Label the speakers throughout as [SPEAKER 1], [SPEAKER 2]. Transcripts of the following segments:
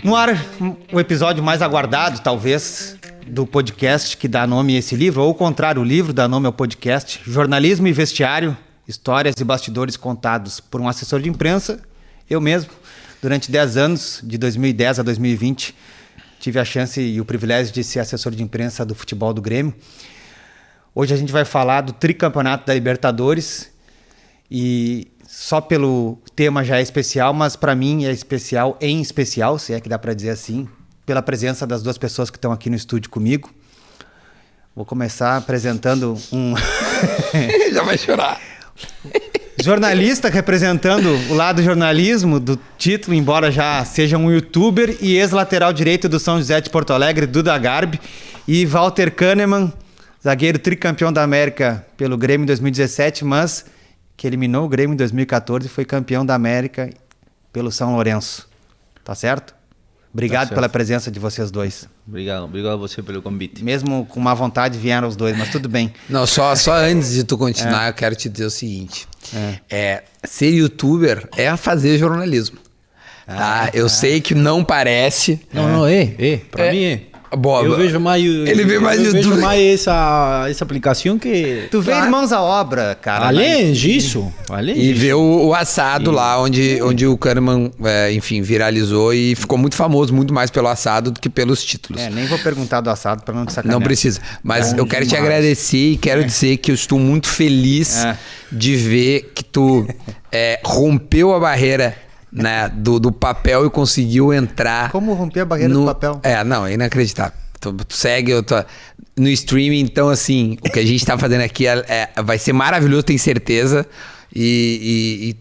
[SPEAKER 1] No ar, o episódio mais aguardado, talvez, do podcast que dá nome a esse livro, ou ao contrário, o livro dá nome ao podcast, Jornalismo e Vestiário, Histórias e Bastidores Contados por um Assessor de Imprensa. Eu mesmo, durante 10 anos, de 2010 a 2020, tive a chance e o privilégio de ser assessor de imprensa do futebol do Grêmio. Hoje a gente vai falar do tricampeonato da Libertadores e só pelo tema já é especial, mas para mim é especial, em especial, se é que dá para dizer assim, pela presença das duas pessoas que estão aqui no estúdio comigo. Vou começar apresentando um...
[SPEAKER 2] Já vai chorar.
[SPEAKER 1] Jornalista representando o lado jornalismo do título, embora já seja um youtuber, e ex-lateral direito do São José de Porto Alegre, Duda Garbi, e Walter Kahneman, zagueiro tricampeão da América pelo Grêmio em 2017, mas que eliminou o Grêmio em 2014 e foi campeão da América pelo São Lourenço. Tá certo? Obrigado pela presença de vocês dois.
[SPEAKER 3] Obrigado a você pelo convite.
[SPEAKER 1] Mesmo com má vontade vieram os dois, mas tudo bem.
[SPEAKER 2] Não, só antes de tu continuar, eu quero te dizer o seguinte. Ser youtuber é fazer jornalismo. Tá? Eu sei que não parece.
[SPEAKER 3] Não, para mim é.
[SPEAKER 2] Boa,
[SPEAKER 3] eu vejo mais
[SPEAKER 2] ele vê mais
[SPEAKER 3] eu
[SPEAKER 2] YouTube.
[SPEAKER 3] vejo mais essa aplicação que...
[SPEAKER 1] Tu vê irmãos à obra, cara.
[SPEAKER 3] Além disso.
[SPEAKER 2] E vê o assado lá, onde o Kahneman, enfim, viralizou e ficou muito famoso, muito mais pelo assado do que pelos títulos.
[SPEAKER 1] Nem vou perguntar do assado para não te sacanear.
[SPEAKER 2] Não precisa. Mas eu quero te agradecer e quero dizer que eu estou muito feliz de ver que tu rompeu a barreira, né, do papel e conseguiu entrar.
[SPEAKER 1] Como romper a barreira do papel?
[SPEAKER 2] Não, é inacreditável. Tu segue no streaming, então assim, o que a gente tá fazendo aqui vai ser maravilhoso, tenho certeza. E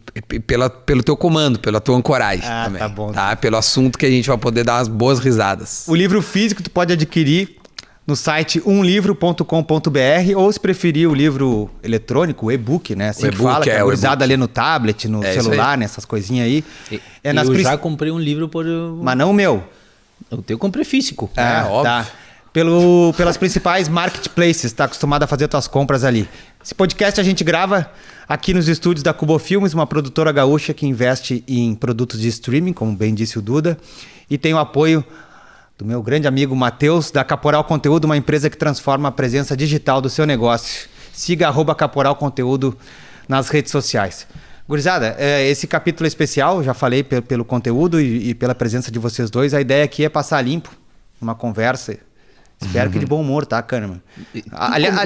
[SPEAKER 2] pelo teu comando, pela tua ancoragem também.
[SPEAKER 1] Tá bom.
[SPEAKER 2] Tá? Pelo assunto que a gente vai poder dar umas boas risadas.
[SPEAKER 1] O livro físico tu pode adquirir no site umlivro.com.br ou, se preferir, o livro eletrônico, o e-book, né? Assim que fala, que é usado ali no tablet, no celular, nessas coisinhas aí.
[SPEAKER 3] Eu já comprei um livro por...
[SPEAKER 1] Mas não o meu.
[SPEAKER 3] O teu eu comprei físico.
[SPEAKER 2] Óbvio.
[SPEAKER 1] Tá. Pelas principais marketplaces, tá acostumado a fazer tuas compras ali. Esse podcast a gente grava aqui nos estúdios da Cubo Filmes, uma produtora gaúcha que investe em produtos de streaming, como bem disse o Duda, e tem o apoio do meu grande amigo Matheus, da Caporal Conteúdo, uma empresa que transforma a presença digital do seu negócio. Siga @Caporal Conteúdo nas redes sociais. Gurizada, esse capítulo é especial, já falei pelo conteúdo e pela presença de vocês dois. A ideia aqui é passar limpo, uma conversa. Espero que de bom humor, tá, Kahneman?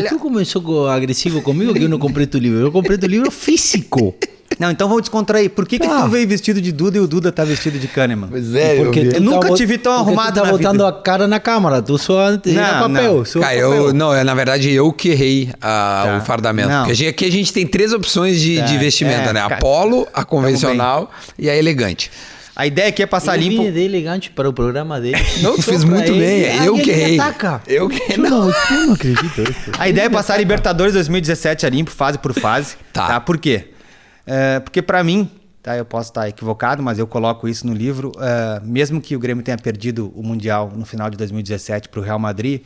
[SPEAKER 3] Tu começou agressivo comigo que eu não comprei teu livro. Eu comprei teu livro físico.
[SPEAKER 1] Não, então vou descontrair. Por que tu veio vestido de Duda e o Duda tá vestido de Kahneman?
[SPEAKER 2] Pois é,
[SPEAKER 3] Porque
[SPEAKER 1] eu nunca te vi tão arrumado
[SPEAKER 3] na vida. Tu tá botando a cara na câmera. Tu só papel.
[SPEAKER 2] Cara, na verdade, eu que errei o fardamento.
[SPEAKER 1] Não.
[SPEAKER 2] Porque aqui a gente tem 3 opções de vestimenta, né? A polo, a convencional e a elegante.
[SPEAKER 1] A ideia aqui é passar limpo.
[SPEAKER 3] Ele é elegante para o programa dele.
[SPEAKER 2] Não, tu fez muito bem. Eu que errei. Eu que não.
[SPEAKER 3] Eu não acredito.
[SPEAKER 1] A ideia é passar Libertadores 2017 a limpo, fase por fase. Tá. Por quê? Porque pra mim, tá, eu posso estar equivocado, mas eu coloco isso no livro. Mesmo que o Grêmio tenha perdido o Mundial no final de 2017 pro Real Madrid,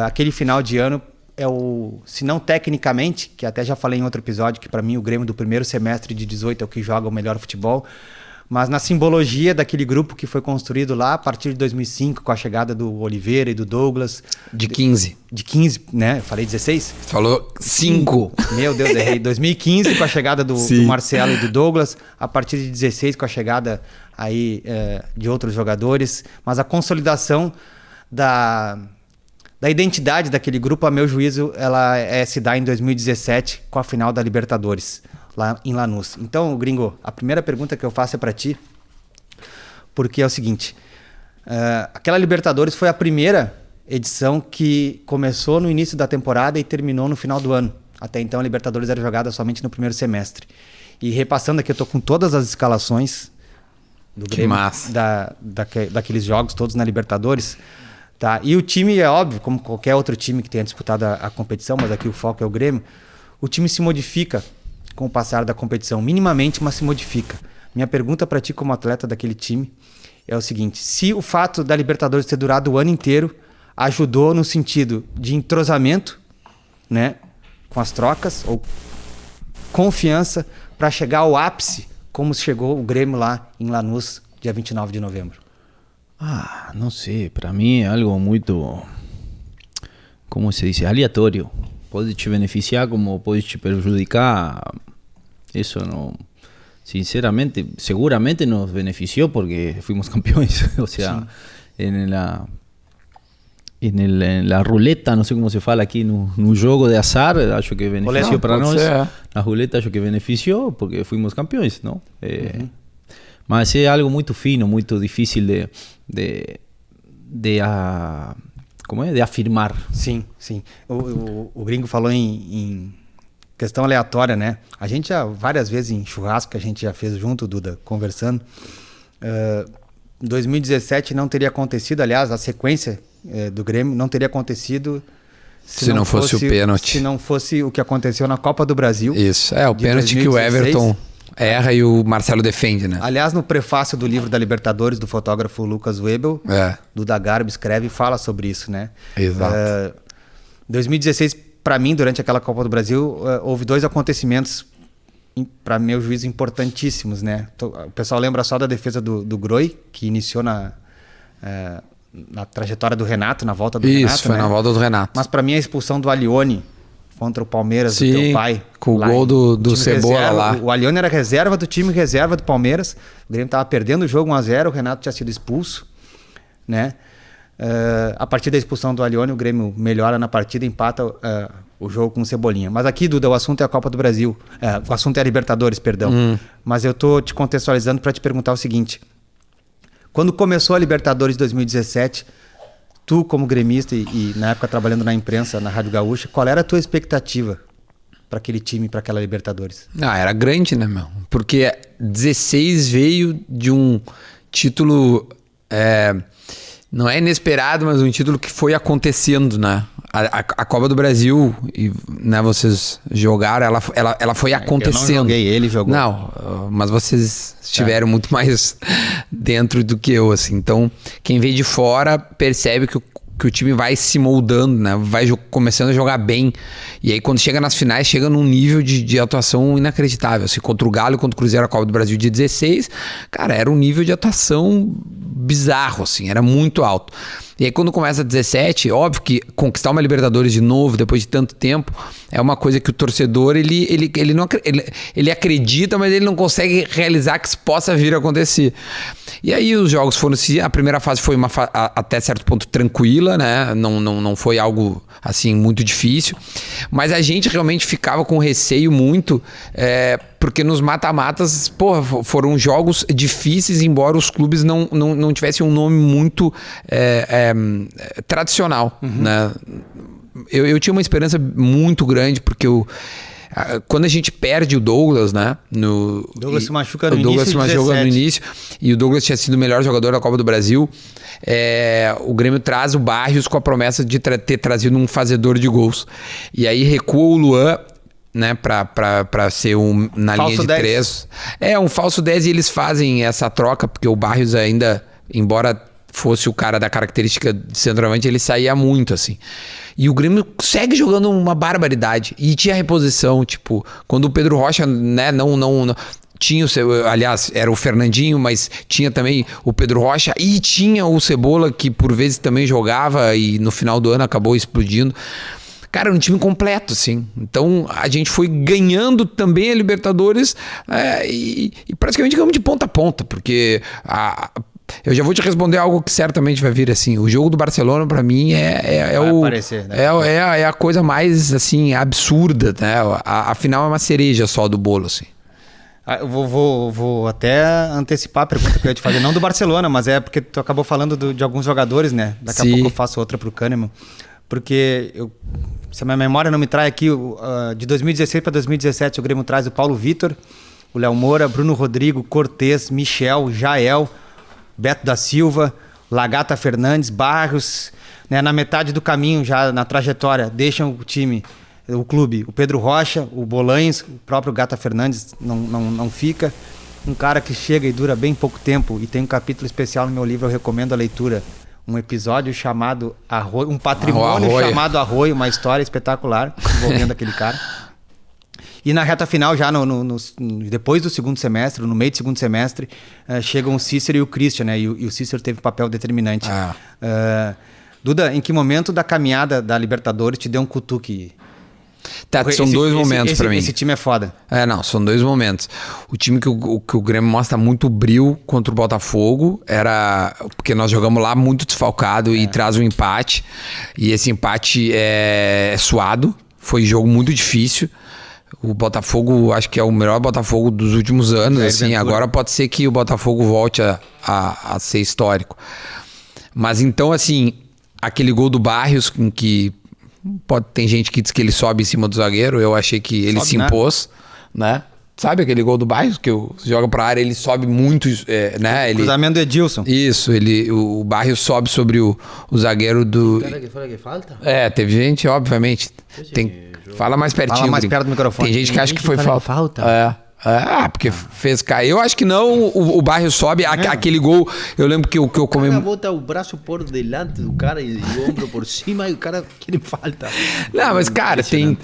[SPEAKER 1] aquele final de ano é se não tecnicamente, que até já falei em outro episódio, que pra mim o Grêmio do primeiro semestre de 18 é o que joga o melhor futebol, mas na simbologia daquele grupo que foi construído lá a partir de 2005, com a chegada do Oliveira e do Douglas.
[SPEAKER 2] De 15.
[SPEAKER 1] De 15, né? Eu falei 16?
[SPEAKER 2] Falou 5.
[SPEAKER 1] Meu Deus, errei. 2015, com a chegada do Marcelo e do Douglas. A partir de 16, com a chegada aí de outros jogadores. Mas a consolidação da identidade daquele grupo, a meu juízo, ela se dá em 2017, com a final da Libertadores, lá em Lanús. Então, Gringo, a primeira pergunta que eu faço é para ti, porque é o seguinte, aquela Libertadores foi a primeira edição que começou no início da temporada e terminou no final do ano. Até então a Libertadores era jogada somente no primeiro semestre. E repassando aqui, eu tô com todas as escalações do Grêmio, daqueles jogos todos na Libertadores. Tá? E o time, é óbvio, como qualquer outro time que tenha disputado a competição, mas aqui o foco é o Grêmio, o time se modifica com o passar da competição, minimamente, mas se modifica. Minha pergunta para ti como atleta daquele time é o seguinte: se o fato da Libertadores ter durado o ano inteiro ajudou no sentido de entrosamento, né, com as trocas, ou confiança para chegar ao ápice, como chegou o Grêmio lá em Lanús, dia 29 de novembro?
[SPEAKER 3] Não sei, para mim é algo muito, como se diz, aleatório. Pode te beneficiar como pode te prejudicar. Isso não, sinceramente, seguramente nos benefició porque fuimos campeões. O sea, en la ruleta, não sei como se fala aqui, no jogo de azar, acho que beneficiou para nós. Na ruleta acho que beneficiou porque fuimos campeões, não? Mas é algo muito fino, muito difícil de afirmar.
[SPEAKER 1] Sim. O gringo falou em questão aleatória, né? A gente já, várias vezes em churrasco que a gente já fez junto, Duda, conversando, 2017 não teria acontecido, aliás, a sequência do Grêmio não teria acontecido
[SPEAKER 2] se não fosse o pênalti.
[SPEAKER 1] Se não fosse o que aconteceu na Copa do Brasil.
[SPEAKER 2] Isso, o pênalti 2016. Que o Everton erra e o Marcelo defende, né?
[SPEAKER 1] Aliás, no prefácio do livro da Libertadores, do fotógrafo Lucas Webel, Duda Garbi escreve e fala sobre isso, né?
[SPEAKER 2] Exato.
[SPEAKER 1] 2016, para mim, durante aquela Copa do Brasil, houve 2 acontecimentos, para meu juízo, importantíssimos, né? O pessoal lembra só da defesa do Groi, que iniciou na trajetória do Renato, na volta do Renato.
[SPEAKER 2] Isso, foi na volta do Renato.
[SPEAKER 1] Mas para mim a expulsão do Alione contra o Palmeiras, do teu pai.
[SPEAKER 2] Com o gol do Cebola reserva, lá.
[SPEAKER 1] O Alione era reserva do time, reserva do Palmeiras. O Grêmio estava perdendo o jogo 1-0, o Renato tinha sido expulso, né? A partir da expulsão do Alione, o Grêmio melhora na partida, empata o jogo com o Cebolinha. Mas aqui, Duda, o assunto é a Copa do Brasil. O assunto é a Libertadores, perdão. Mas eu tô te contextualizando para te perguntar o seguinte. Quando começou a Libertadores de 2017, tu como gremista e na época trabalhando na imprensa, na Rádio Gaúcha, qual era a tua expectativa para aquele time, para aquela Libertadores?
[SPEAKER 2] Era grande, né, meu? Porque 16 veio de um título, não é inesperado, mas um título que foi acontecendo, né? A Copa do Brasil, né, vocês jogaram, ela foi acontecendo. Eu não
[SPEAKER 1] joguei, ele jogou.
[SPEAKER 2] Não, mas vocês estiveram muito mais dentro do que eu, assim. Então, quem vê de fora percebe que o time vai se moldando, né? Vai começando a jogar bem. E aí, quando chega nas finais, chega num nível de atuação inacreditável. Assim, contra o Galo, contra o Cruzeiro, a Copa do Brasil de 16, cara, era um nível de atuação bizarro, assim, era muito alto. E aí quando começa 17, óbvio que conquistar uma Libertadores de novo, depois de tanto tempo, é uma coisa que o torcedor, ele acredita, mas ele não consegue realizar que isso possa vir a acontecer. E aí os jogos foram, a primeira fase foi até certo ponto tranquila, né? Não foi algo assim muito difícil, mas a gente realmente ficava com receio muito, porque nos mata-matas, foram jogos difíceis, embora os clubes não tivessem um nome muito tradicional, né? Eu tinha uma esperança muito grande, porque quando a gente perde o Douglas, né?
[SPEAKER 1] O Douglas se machuca no
[SPEAKER 2] início, e o Douglas tinha sido o melhor jogador da Copa do Brasil. O Grêmio traz o Barrios com a promessa de ter trazido um fazedor de gols. E aí recua o Luan, né, pra ser na falso linha de 10. 3. Um falso 10, e eles fazem essa troca, porque o Barrios ainda, embora fosse o cara da característica de centroavante, ele saía muito, assim. E o Grêmio segue jogando uma barbaridade. E tinha reposição, tipo, quando o Pedro Rocha, né, não tinha aliás, era o Fernandinho, mas tinha também o Pedro Rocha e tinha o Cebola, que por vezes também jogava e no final do ano acabou explodindo. Cara, era um time completo, assim. Então, a gente foi ganhando também a Libertadores e praticamente ganhamos de ponta a ponta, porque eu já vou te responder algo que certamente vai vir, assim. O jogo do Barcelona, pra mim,
[SPEAKER 1] aparecer, né?
[SPEAKER 2] é a coisa mais, assim, absurda, né? A final é uma cereja só do bolo, assim.
[SPEAKER 1] Eu vou até antecipar a pergunta que eu ia te fazer, não do Barcelona, mas é porque tu acabou falando de alguns jogadores, né? Daqui a pouco eu faço outra pro Kahneman. Porque, se a minha memória não me trai aqui, de 2016 para 2017 o Grêmio traz o Paulo Vitor, o Léo Moura, Bruno Rodrigo, Cortez, Michel, Jael, Beto da Silva, Lagata Fernandes, Barros, né? Na metade do caminho, já na trajetória, deixam o clube, o Pedro Rocha, o Bolanhos, o próprio Gata Fernandes não fica. Um cara que chega e dura bem pouco tempo, e tem um capítulo especial no meu livro, eu recomendo a leitura. Um episódio chamado Arroio, um patrimônio chamado Arroio, uma história espetacular envolvendo aquele cara. E na reta final, já depois do segundo semestre, no meio do segundo semestre, chegam o Cícero e o Christian, né? E o Cícero teve um papel determinante. Duda, em que momento da caminhada da Libertadores te deu um cutuque?
[SPEAKER 2] Tá, são dois momentos pra mim.
[SPEAKER 1] Esse time é foda.
[SPEAKER 2] Não, são dois momentos. O time que o Grêmio mostra muito brilho contra o Botafogo era... Porque nós jogamos lá muito desfalcado e traz um empate. E esse empate é suado. Foi um jogo muito difícil. O Botafogo, acho que é o melhor Botafogo dos últimos anos. Assim, agora pode ser que o Botafogo volte a ser histórico. Mas então, assim, aquele gol do Barrios, com que... Tem gente que diz que ele sobe em cima do zagueiro. Eu achei que ele se impôs, né? Sabe aquele gol do Barrios que joga pra área, ele sobe muito, né?
[SPEAKER 1] Cruzamento do Edilson.
[SPEAKER 2] Isso, o Barrios sobe sobre o zagueiro do...
[SPEAKER 3] Cara que fala que falta?
[SPEAKER 2] Teve gente, obviamente. Fala mais pertinho.
[SPEAKER 1] Fala mais perto do microfone.
[SPEAKER 2] Tem gente que acha que foi falta. Porque fez cair. Eu acho que não, o Barrios sobe, aquele gol, eu lembro que eu
[SPEAKER 3] comemorei. O cara bota o braço por delante do cara e o ombro por cima e o cara quer falta.
[SPEAKER 2] Não, mas cara, tem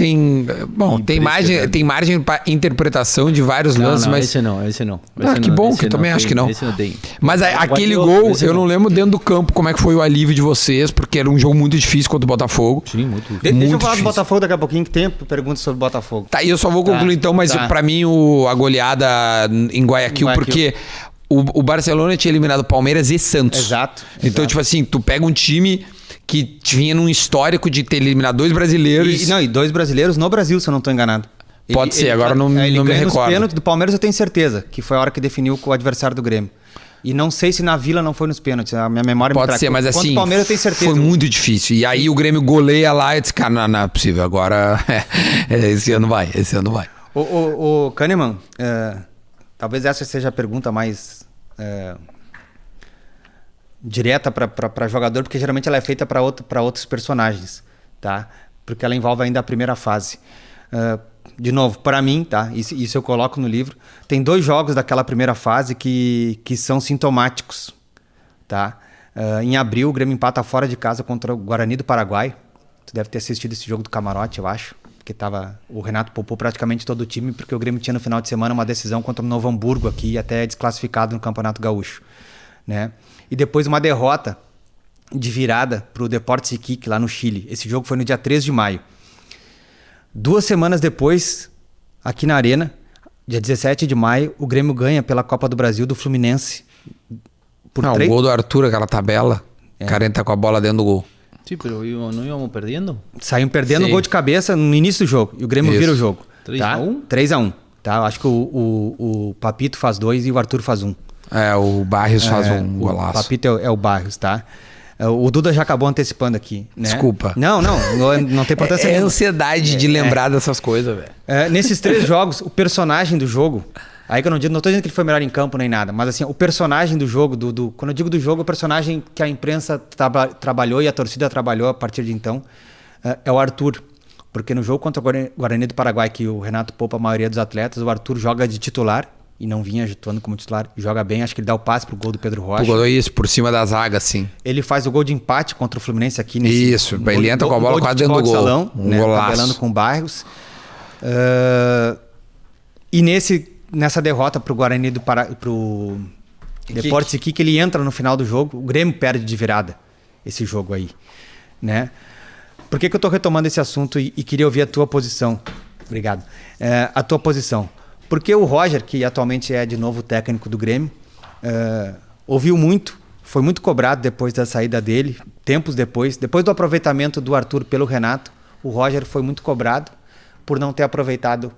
[SPEAKER 2] margem para interpretação de vários lances, mas...
[SPEAKER 3] Esse não.
[SPEAKER 2] Que bom, que eu também acho que não.
[SPEAKER 3] Esse não tem.
[SPEAKER 2] Mas aquele gol, eu não lembro dentro do campo como é que foi o alívio de vocês, porque era um jogo muito difícil contra o Botafogo.
[SPEAKER 3] Sim, muito difícil.
[SPEAKER 1] Deixa eu falar do Botafogo daqui a pouquinho, que tem perguntas sobre o Botafogo.
[SPEAKER 2] Tá, e eu só vou concluir então, mas pra mim a goleada em Guayaquil, porque o Barcelona tinha eliminado Palmeiras e Santos.
[SPEAKER 1] Exato.
[SPEAKER 2] Então, tipo assim, tu pega um time que vinha num histórico de ter eliminado 2 brasileiros.
[SPEAKER 1] E 2 brasileiros no Brasil, se eu não estou enganado.
[SPEAKER 2] Pode ser, agora não me recordo. Nos
[SPEAKER 1] pênaltis do Palmeiras eu tenho certeza, que foi a hora que definiu o adversário do Grêmio. E não sei se na Vila não foi nos pênaltis, a minha memória
[SPEAKER 2] pode ser, mas assim,
[SPEAKER 1] o Palmeiras eu tenho certeza.
[SPEAKER 2] Foi muito difícil. E aí o Grêmio goleia lá e disse, cara, não é possível, agora esse ano vai.
[SPEAKER 1] O Kahneman, talvez essa seja a pergunta mais direta para jogador, porque geralmente ela é feita para outros personagens, tá? Porque ela envolve ainda a primeira fase. De novo, para mim, tá? Isso eu coloco no livro. Tem 2 jogos daquela primeira fase que são sintomáticos, tá? Em abril, o Grêmio empata fora de casa contra o Guarani do Paraguai. Tu deve ter assistido esse jogo do camarote, eu acho. Porque o Renato poupou praticamente todo o time, porque o Grêmio tinha no final de semana uma decisão contra o Novo Hamburgo aqui, até desclassificado no Campeonato Gaúcho, né? E depois uma derrota de virada para o Deportes Iquique lá no Chile. Esse jogo foi no dia 3 de maio. 2 semanas depois, aqui na Arena, dia 17 de maio, o Grêmio ganha pela Copa do Brasil do Fluminense.
[SPEAKER 2] O gol do Arthur, aquela tabela, o cara entra com a bola dentro do gol.
[SPEAKER 3] Sim, mas não íamos perdendo?
[SPEAKER 1] Saímos perdendo o gol de cabeça no início do jogo. E o Grêmio vira o jogo.
[SPEAKER 3] 3-1?
[SPEAKER 1] 3-1. Tá? Eu acho que o Papito faz 2 e o Arthur faz 1.
[SPEAKER 2] O Barrios faz um golaço.
[SPEAKER 1] O Papito é o Barrios, tá? O Duda já acabou antecipando aqui, né?
[SPEAKER 2] Desculpa.
[SPEAKER 1] Não tem importância
[SPEAKER 2] nenhuma. Ansiedade de lembrar dessas coisas, velho.
[SPEAKER 1] Nesses 3 jogos, o personagem do jogo... Aí que eu não tô dizendo que ele foi melhor em campo nem nada, mas assim, o personagem do jogo, quando eu digo do jogo, o personagem que a imprensa trabalhou e a torcida trabalhou a partir de então, é o Arthur. Porque no jogo contra o Guarani do Paraguai, que o Renato poupa a maioria dos atletas, o Arthur joga de titular, e não vinha atuando como titular, joga bem, acho que ele dá o passe pro gol do Pedro Rocha.
[SPEAKER 2] Isso, por cima da zaga, sim.
[SPEAKER 1] Ele faz o gol de empate contra o Fluminense aqui
[SPEAKER 2] ele entra com a bola quase dentro do gol.
[SPEAKER 1] Salão,
[SPEAKER 2] golaço.
[SPEAKER 1] Tabelando com Barrios. E nessa derrota pro Guarani pro Deportes Iquique, ele entra no final do jogo, o Grêmio perde de virada esse jogo aí, né? Por que eu tô retomando esse assunto e queria ouvir a tua posição? Obrigado. A tua posição. Porque o Roger, que atualmente é de novo técnico do Grêmio, ouviu muito, foi muito cobrado depois da saída dele, tempos depois do aproveitamento do Arthur pelo Renato, o Roger foi muito cobrado por não ter aproveitado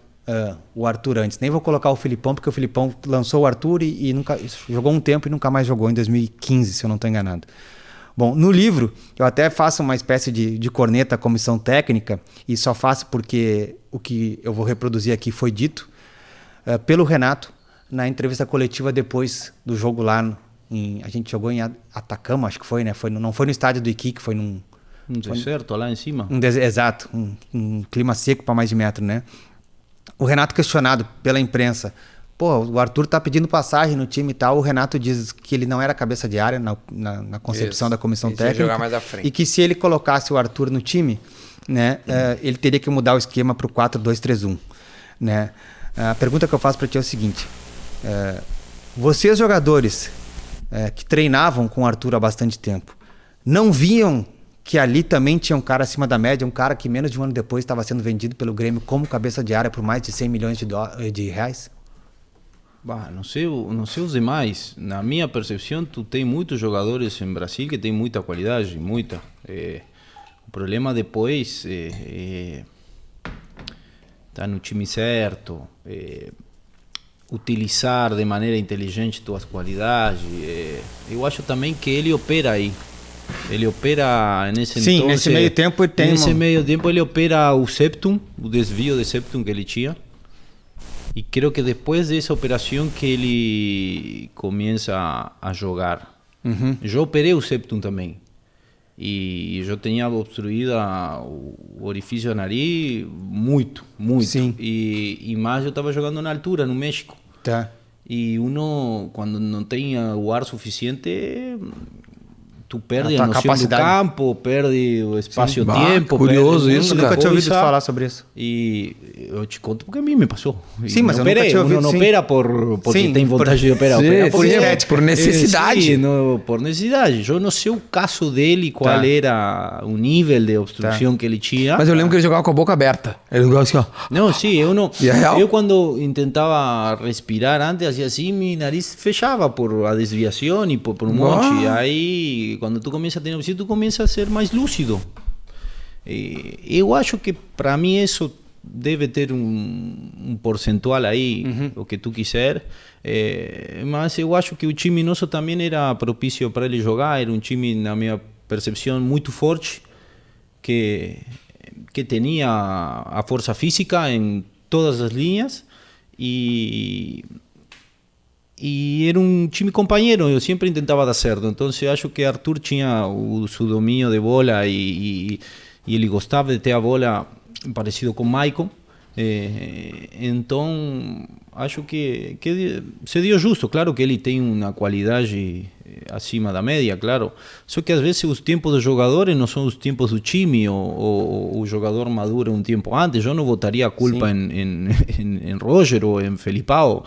[SPEAKER 1] o Arthur antes. Nem vou colocar o Filipão, porque o Filipão lançou o Arthur e nunca jogou um tempo e nunca mais jogou, em 2015, se eu não estou enganado. Bom, no livro, eu até faço uma espécie de corneta à comissão técnica, e só faço porque o que eu vou reproduzir aqui foi dito pelo Renato na entrevista coletiva depois do jogo lá. A gente jogou em Atacama, acho que foi, né? Não foi no estádio do Iquique, foi num...
[SPEAKER 3] Um deserto lá em cima.
[SPEAKER 1] Exato, um clima seco para mais de metro, né? O Renato questionado pela imprensa, o Arthur tá pedindo passagem no time e tal, o Renato diz que ele não era cabeça de área na concepção da comissão técnica,
[SPEAKER 2] jogar mais à frente.
[SPEAKER 1] E que se ele colocasse o Arthur no time, né, ele teria que mudar o esquema para o 4-2-3-1. né? A pergunta que eu faço para ti é o seguinte: vocês jogadores que treinavam com o Arthur há bastante tempo, não viam que ali também tinha um cara acima da média, um cara que menos de um ano depois estava sendo vendido pelo Grêmio como cabeça de área por mais de 100 milhões de reais?
[SPEAKER 3] Bah, não sei os demais. Na minha percepção, tu tem muitos jogadores em Brasil que tem muita qualidade, muita. O problema depois tá no time certo, utilizar de maneira inteligente tuas qualidades. Eu acho também que ele opera aí. Ele opera nesse
[SPEAKER 1] Sim, nesse meio tempo ele tem.
[SPEAKER 3] Nesse meio tempo ele opera o septum, o desvio de septum que ele tinha. E creio que depois dessa operação que ele começa a jogar.
[SPEAKER 1] Uhum.
[SPEAKER 3] Eu operei o septum também. E eu tinha obstruído o orifício da nariz muito.
[SPEAKER 1] Sim.
[SPEAKER 3] E mais eu estava jogando na altura, no México.
[SPEAKER 1] Tá.
[SPEAKER 3] E quando não tem o ar suficiente, tu perde a noção do campo, perde o espaço-tempo.
[SPEAKER 2] Curioso isso, cara.
[SPEAKER 1] Nunca tinha ouvido falar sobre isso.
[SPEAKER 3] E eu te conto porque a mim me passou.
[SPEAKER 1] Sim, mas eu nunca tinha ouvido.
[SPEAKER 3] Não opera porque tem vontade de operar.
[SPEAKER 2] Por necessidade.
[SPEAKER 3] Sim, por necessidade. Eu não sei o caso dele, qual era o nível de obstrução que ele tinha.
[SPEAKER 2] Mas eu lembro que ele jogava com a boca aberta. Ele jogava assim, ó.
[SPEAKER 3] Não, sim, eu não.
[SPEAKER 2] E é real?
[SPEAKER 3] Eu quando tentava respirar antes, fazia assim, meu nariz fechava por a desviação e por um monte. Aí, quando tu começa a ter obsessão, tu começa a ser mais lúcido. Eu acho que para mim isso deve ter um percentual aí, o que tu quiser. Mas eu acho que o time nosso também era propício para ele jogar. Era um time, na minha percepção, muito forte, que tinha a força física em todas as linhas e era um time companheiro. Eu sempre tentava dar certo. Então eu acho que Arthur tinha o seu domínio de bola e ele gostava de ter a bola parecido com Maicon. Então acho que se deu justo. Claro que ele tem uma qualidade acima da média, claro. Só que às vezes os tempos dos jogadores não são os tempos do time, ou o jogador madura um tempo antes. Eu não botaria a culpa em Roger ou em Felipao.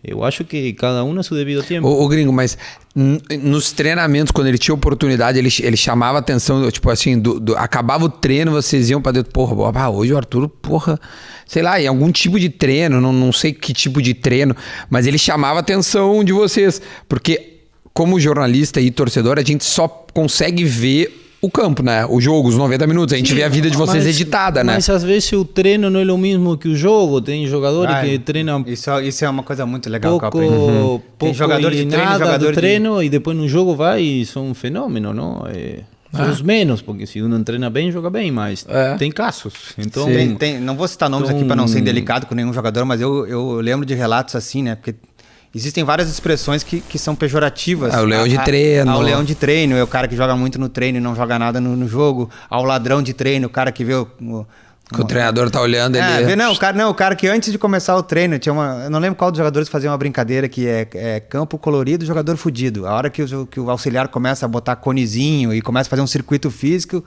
[SPEAKER 3] Eu acho que cada um a seu devido tempo.
[SPEAKER 2] O Gringo, mas nos treinamentos, quando ele tinha oportunidade, ele chamava atenção, tipo assim, acabava o treino, vocês iam pra dentro, porra, hoje o Arthur, porra, sei lá, em algum tipo de treino, não sei que tipo de treino, mas ele chamava a atenção de vocês, porque como jornalista e torcedor, a gente só consegue ver o campo, né? O jogo, os 90 minutos. A gente vê a vida de vocês editada, né?
[SPEAKER 3] Mas às vezes o treino não é o mesmo que o jogo. Tem jogadores que treinam...
[SPEAKER 1] Isso é uma coisa muito legal
[SPEAKER 3] pouco,
[SPEAKER 1] que eu aprendi. Tem jogador de treino, jogador
[SPEAKER 3] de treino e depois no jogo vai e são um fenômeno, não? São os menos, porque se um treina bem, joga bem, mas tem casos. Então,
[SPEAKER 1] não vou citar nomes aqui para não ser indelicado com nenhum jogador, mas eu lembro de relatos assim, né? Porque existem várias expressões que são pejorativas.
[SPEAKER 2] O leão de treino.
[SPEAKER 1] O leão de treino é o cara que joga muito no treino e não joga nada no jogo. Ao ladrão de treino, o cara que vê
[SPEAKER 2] que o treinador tá olhando ele.
[SPEAKER 1] O cara que antes de começar o treino tinha eu não lembro qual dos jogadores fazia uma brincadeira que é campo colorido, jogador fudido. A hora que o auxiliar começa a botar conezinho e começa a fazer um circuito físico,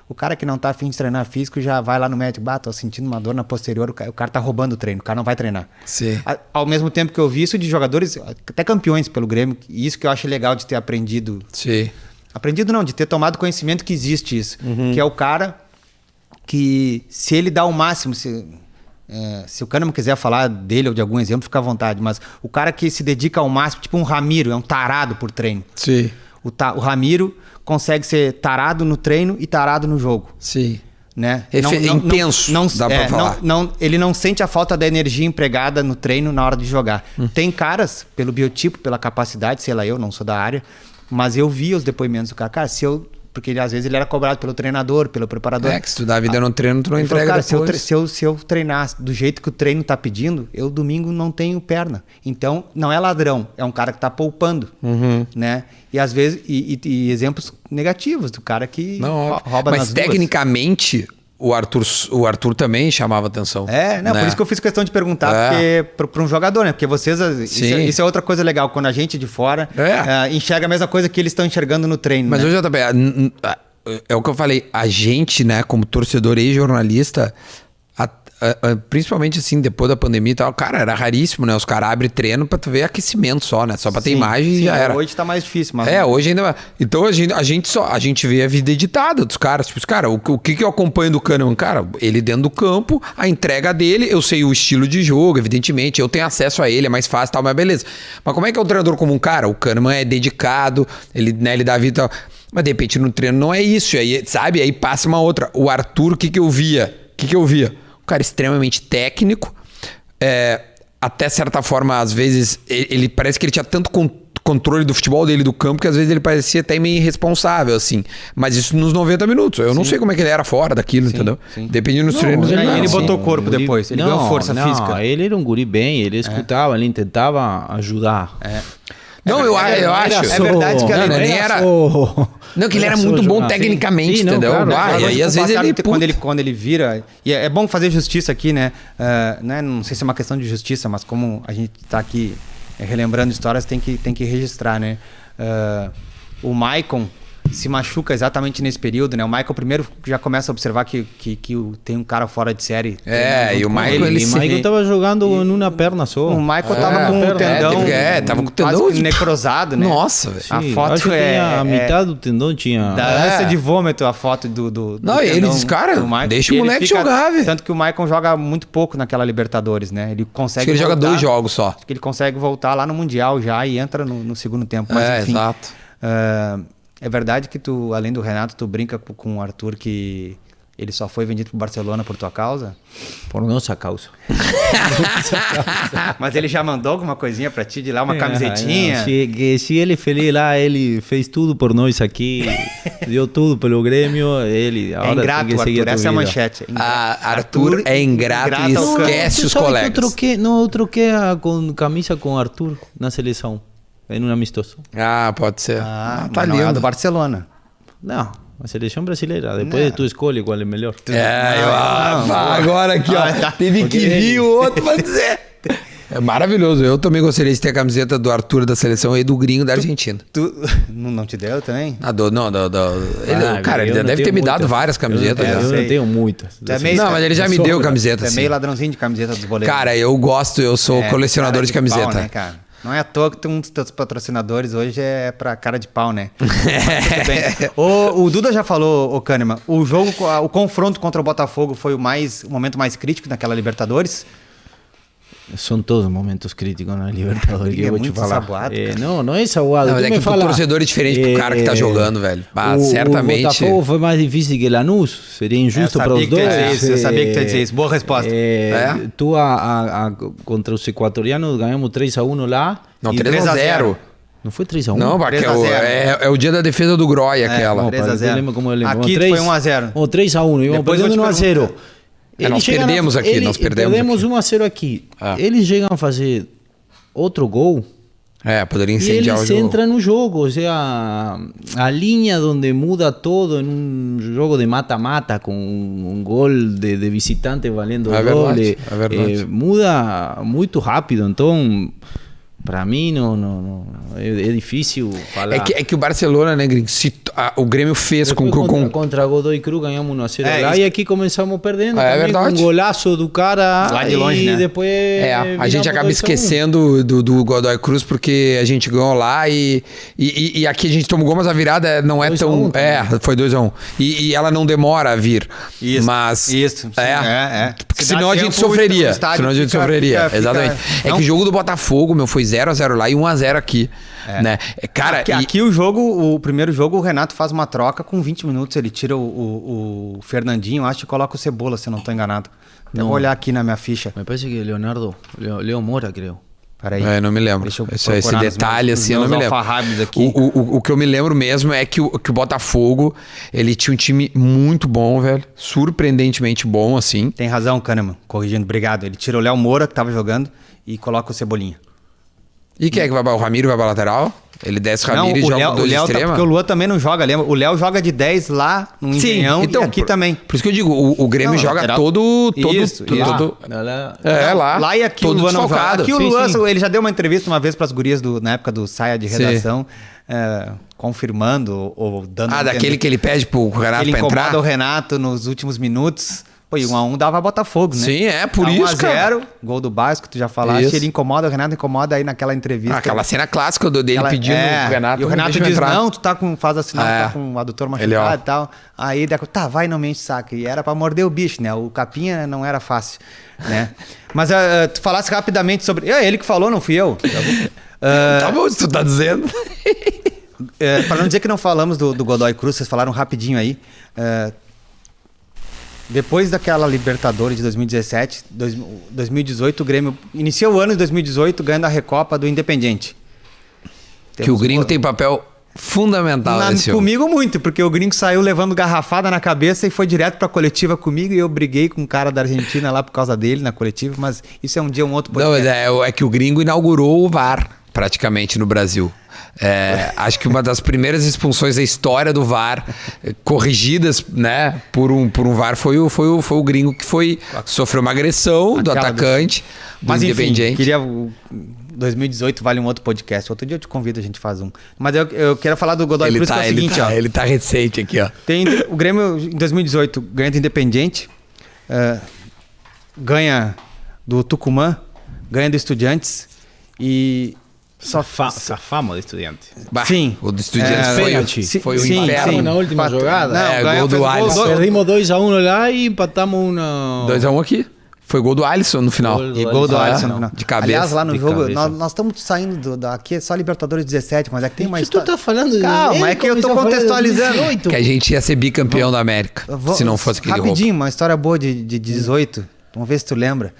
[SPEAKER 1] o cara que não tá afim de treinar físico já vai lá no médico, tô sentindo uma dor na posterior, o cara tá roubando o treino, o cara não vai treinar.
[SPEAKER 2] Sim.
[SPEAKER 1] Ao mesmo tempo que eu vi isso de jogadores, até campeões pelo Grêmio, e isso que eu acho legal de ter aprendido.
[SPEAKER 2] Sim.
[SPEAKER 1] Aprendido não, de ter tomado conhecimento que existe isso. Que é o cara que, se ele dá o máximo, se o Kahneman quiser falar dele ou de algum exemplo, fica à vontade, mas o cara que se dedica ao máximo, tipo um Ramiro, é um tarado por treino.
[SPEAKER 2] Sim.
[SPEAKER 1] O Ramiro consegue ser tarado no treino e tarado no jogo.
[SPEAKER 2] Sim.
[SPEAKER 1] Né?
[SPEAKER 2] Intenso, dá pra falar.
[SPEAKER 1] Ele não sente a falta da energia empregada no treino na hora de jogar. Tem caras, pelo biotipo, pela capacidade, sei lá, eu não sou da área, mas eu vi os depoimentos do cara, porque às vezes ele era cobrado pelo treinador, pelo preparador.
[SPEAKER 2] Que se tu dá a vida no treino, tu não entrega
[SPEAKER 1] falou,
[SPEAKER 2] depois.
[SPEAKER 1] Se eu treinar do jeito que o treino tá pedindo, eu domingo não tenho perna. Então, não é ladrão, é um cara que tá poupando, né? E às vezes, e exemplos negativos do cara que rouba nas
[SPEAKER 2] Mas tecnicamente, o Arthur também chamava atenção.
[SPEAKER 1] Né? Por isso que eu fiz questão de perguntar, porque para um jogador, né? Porque vocês, isso é outra coisa legal, quando a gente de fora enxerga a mesma coisa que eles estão enxergando no treino.
[SPEAKER 2] Mas
[SPEAKER 1] né?
[SPEAKER 2] hoje também, é o que eu falei, a gente, né, como torcedor e jornalista, principalmente assim, depois da pandemia e tal, cara, era raríssimo, né? Os caras abrem treino pra tu ver aquecimento só, né? Só pra ter imagem e já era.
[SPEAKER 1] Hoje tá mais difícil, mas...
[SPEAKER 2] Hoje ainda... Então a gente vê a vida editada dos caras. Tipo, cara, o que eu acompanho do Kahneman? Cara, ele dentro do campo, a entrega dele, eu sei o estilo de jogo, evidentemente, eu tenho acesso a ele, é mais fácil e tal, mas beleza. Mas como é que é o treinador comum? Cara, o Kahneman é dedicado, ele dá vida e tal. Mas de repente no treino não é isso. Aí, sabe? Aí passa uma outra. O Arthur, o que eu via? Um cara extremamente técnico. Até certa forma, às vezes, ele parece que ele tinha tanto controle do futebol dele do campo que às vezes ele parecia até meio irresponsável, assim. Mas isso nos 90 minutos. Eu não sei como é que ele era fora daquilo, entendeu? Dependendo dos treinos.
[SPEAKER 1] Ele botou corpo depois. Ele ganhou força física.
[SPEAKER 3] Ele era um guri bem. Ele escutava, ele tentava ajudar.
[SPEAKER 2] Não, eu acho.
[SPEAKER 1] É verdade que ele
[SPEAKER 2] nem era... Não, que ele era muito bom tecnicamente, entendeu?
[SPEAKER 3] Claro,
[SPEAKER 2] e aí às vezes
[SPEAKER 1] quando ele vira... E é bom fazer justiça aqui, né? Não sei se é uma questão de justiça, mas como a gente tá aqui relembrando histórias, tem que registrar, né? O Maicon se machuca exatamente nesse período, né? O Michael primeiro já começa a observar que tem um cara fora de série.
[SPEAKER 2] E o Michael
[SPEAKER 3] Michael tava jogando em uma perna só.
[SPEAKER 1] O Michael tava com o tendão.
[SPEAKER 2] Tava com o tendão
[SPEAKER 1] quase necrosado, né?
[SPEAKER 2] Nossa, velho.
[SPEAKER 1] A foto
[SPEAKER 3] acho que a metade do tendão tinha.
[SPEAKER 1] Da ânsia de vômito, a foto do
[SPEAKER 2] não, e eles, cara, deixa o moleque jogar, velho.
[SPEAKER 1] Tanto que o Michael joga muito pouco naquela Libertadores, né? Ele consegue.
[SPEAKER 2] Acho que ele joga 2 jogos só.
[SPEAKER 1] Acho que ele consegue voltar lá no Mundial já e entra no segundo tempo. Mas, enfim,
[SPEAKER 2] exato.
[SPEAKER 1] É verdade que tu, além do Renato, tu brinca com o Arthur que ele só foi vendido pro Barcelona por tua causa?
[SPEAKER 3] Por nossa causa.
[SPEAKER 1] Mas ele já mandou alguma coisinha pra ti de lá, uma camisetinha?
[SPEAKER 3] Se ele feliz lá, ele fez tudo por nós aqui, deu tudo pelo Grêmio, ele...
[SPEAKER 1] É ingrato, tem que seguir Arthur, essa é a manchete.
[SPEAKER 2] Arthur é ingrato e esquece os colegas.
[SPEAKER 3] Eu troquei a camisa com o Arthur na seleção. Em um amistoso.
[SPEAKER 2] Pode ser.
[SPEAKER 1] Tá lindo. É do Barcelona.
[SPEAKER 3] Não, a seleção brasileira. Depois tu escolhe qual é melhor.
[SPEAKER 2] Agora aqui, ó. Teve que vir o outro pra dizer. É maravilhoso. Eu também gostaria de ter a camiseta do Arthur da seleção e do Gringo da Argentina.
[SPEAKER 1] Tu não te deu também?
[SPEAKER 2] Cara, ele deve ter me dado várias camisetas.
[SPEAKER 3] Eu não tenho muitas.
[SPEAKER 2] Não, mas ele já me deu camiseta.
[SPEAKER 1] É meio ladrãozinho de camiseta dos boleiros.
[SPEAKER 2] Cara, eu gosto, eu sou colecionador de camiseta.
[SPEAKER 1] Pau, né, cara? Não é à toa que um dos teus patrocinadores hoje é pra cara de pau, né? O Duda já falou, Kahneman, o confronto contra o Botafogo foi o momento mais crítico naquela Libertadores?
[SPEAKER 3] São todos momentos críticos na Libertadores, que eu vou te falar.
[SPEAKER 1] Sabuado,
[SPEAKER 3] não é sabuado.
[SPEAKER 2] Não, mas é que o torcedor é diferente pro cara que tá jogando, velho. Certamente.
[SPEAKER 3] O Botafogo foi mais difícil que Lanús. Seria injusto para os dois.
[SPEAKER 1] Eu sabia que tu ia dizer isso. Boa resposta.
[SPEAKER 3] Tu, contra os equatorianos, ganhamos 3-1 lá.
[SPEAKER 2] Não, 3-0.
[SPEAKER 3] Não foi 3-1?
[SPEAKER 2] Não, porque é o dia da defesa do Groy, aquela.
[SPEAKER 1] 3-0.
[SPEAKER 3] Eu lembro como eu lembro.
[SPEAKER 1] Aqui foi 1-0.
[SPEAKER 3] 3-1. Depois perdendo 1-0.
[SPEAKER 2] Nós perdemos aqui,
[SPEAKER 3] perdemos 1-0 aqui. Eles chegam a fazer outro gol.
[SPEAKER 2] Poderia incendiar o jogo.
[SPEAKER 3] E eles entram no jogo, ou seja, a linha onde muda todo em um jogo de mata-mata com um gol de visitante valendo o gol.
[SPEAKER 2] É verdade.
[SPEAKER 3] Muda muito rápido, então... Para mim, não é difícil falar.
[SPEAKER 2] É que o Barcelona, né, Gringo? O Grêmio fez
[SPEAKER 3] contra Godoy Cruz, ganhamos 1-0 lá. E aqui começamos perdendo.
[SPEAKER 2] É verdade.
[SPEAKER 3] Com um golaço do cara.
[SPEAKER 1] Lá de longe, né?
[SPEAKER 3] Depois
[SPEAKER 2] a gente acaba esquecendo do Godoy Cruz porque a gente ganhou lá e aqui a gente tomou gol, mas a virada não é tão... foi 2-1. E ela não demora a vir.
[SPEAKER 1] Isso.
[SPEAKER 2] Mas...
[SPEAKER 1] Isso.
[SPEAKER 2] Porque senão a gente sofreria. Exatamente. É que o jogo do Botafogo, foi 0-0 lá e 1-0 aqui. Né? Cara,
[SPEAKER 1] aqui o primeiro jogo, o Renato faz uma troca com 20 minutos. Ele tira o Fernandinho, acho, e coloca o Cebola, se eu não estou enganado. Eu vou olhar aqui na minha ficha.
[SPEAKER 3] Me parece que Leo Moura, creio.
[SPEAKER 2] Peraí. Não me lembro. Esse detalhe, assim, eu não me lembro.
[SPEAKER 1] Aqui.
[SPEAKER 2] O que eu me lembro mesmo é que o Botafogo, ele tinha um time muito bom, velho. Surpreendentemente bom, assim.
[SPEAKER 1] Tem razão, Kahneman. Corrigindo, obrigado. Ele tira o Léo Moura, que estava jogando, e coloca o Cebolinha.
[SPEAKER 2] E quem é que vai? O Ramiro vai pra lateral? Ele desce o Ramiro e joga dois extrema?
[SPEAKER 1] Porque o Luan também não joga, lembra? O Léo joga de 10 lá no Engenhão então, e aqui também.
[SPEAKER 2] Por isso que eu digo, o Grêmio joga lateral. todo lá.
[SPEAKER 1] Lá e aqui
[SPEAKER 2] todo
[SPEAKER 1] o Luan não joga. Aqui o Luan, ele já deu uma entrevista uma vez pras gurias na época do Saia de Redação, confirmando ou dando...
[SPEAKER 2] daquele que ele pede pro Renato pra entrar?
[SPEAKER 1] Ele incomoda o Renato nos últimos minutos. Pô, e 1x1 dava Botafogo, né?
[SPEAKER 2] Sim, por isso, cara.
[SPEAKER 1] 1x0, gol do Basco, tu já falaste,
[SPEAKER 2] Isso.
[SPEAKER 1] ele incomoda, o Renato incomoda aí naquela entrevista.
[SPEAKER 2] Aquela cena clássica dele pedindo o Renato.
[SPEAKER 1] E o Renato diz, não, tu tá com, faz sinal, tá com o adutor machucado e tal. Aí, tá, vai, não me enche o saco. E era pra morder o bicho, né? O capinha não era fácil, né? Mas tu falasse rapidamente sobre... É ele que falou, não fui eu.
[SPEAKER 2] Tá bom, se tu tá dizendo.
[SPEAKER 1] Para não dizer que não falamos do Godoy Cruz, vocês falaram rapidinho aí. Depois daquela Libertadores de 2017, 2018, o Grêmio iniciou o ano de 2018 ganhando a Recopa do Independiente.
[SPEAKER 2] Que o gringo tem papel fundamental nesse jogo.
[SPEAKER 1] Comigo muito, porque o gringo saiu levando garrafada na cabeça e foi direto pra coletiva comigo e eu briguei com um cara da Argentina lá por causa dele na coletiva, mas isso é um dia um outro
[SPEAKER 2] podcast. Não, é que o gringo inaugurou o VAR praticamente no Brasil. Acho que uma das primeiras expulsões da história do VAR corrigidas, né, por um VAR foi o gringo que sofreu uma agressão do atacante do Independiente.
[SPEAKER 1] Enfim, queria 2018 vale um outro podcast. Outro dia eu te convido, a gente faz um. Mas eu quero falar do Godoy Cruz, que é o seguinte, ó.
[SPEAKER 2] Ele tá recente aqui, ó.
[SPEAKER 1] O Grêmio em 2018 ganha do Independiente, ganha do Tucumã, ganha do Estudiantes e
[SPEAKER 3] essa fama do Estudiantes.
[SPEAKER 1] Sim.
[SPEAKER 2] O do Estudiantes foi o inferno.
[SPEAKER 3] Sim. Na última jogada.
[SPEAKER 2] Gol do Alisson.
[SPEAKER 3] Perdimos 2-1 lá e empatamos
[SPEAKER 2] 2-1 aqui. Foi gol do Alisson no final.
[SPEAKER 1] Gol do Alisson no final.
[SPEAKER 2] De cabeça.
[SPEAKER 1] Aliás, lá no jogo, nós estamos saindo daqui, é só Libertadores 17, mas é que tem uma história.
[SPEAKER 3] Tu tá falando...
[SPEAKER 1] Calma, é que eu tô contextualizando.
[SPEAKER 2] Que a gente ia ser bicampeão da América, se não fosse aquele
[SPEAKER 1] rapidinho, uma história boa de 18. Vamos ver se tu lembra.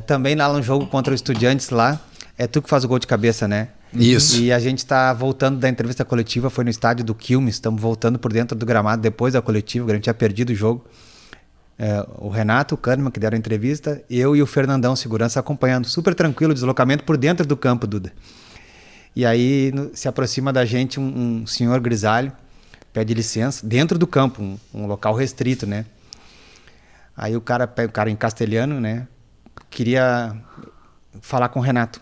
[SPEAKER 1] Também lá no jogo contra o Estudiantes lá, é tu que faz o gol de cabeça, né?
[SPEAKER 2] Isso.
[SPEAKER 1] E a gente tá voltando da entrevista coletiva, foi no estádio do Quilmes, estamos voltando por dentro do gramado depois da coletiva, o Grêmio tinha perdido o jogo. O Renato, o Kahneman, que deram a entrevista, eu e o Fernandão, segurança, acompanhando. Super tranquilo, deslocamento por dentro do campo, Duda. E aí se aproxima da gente um senhor grisalho, pede licença, dentro do campo, um local restrito, né? Aí o cara em castelhano, né? Queria falar com o Renato.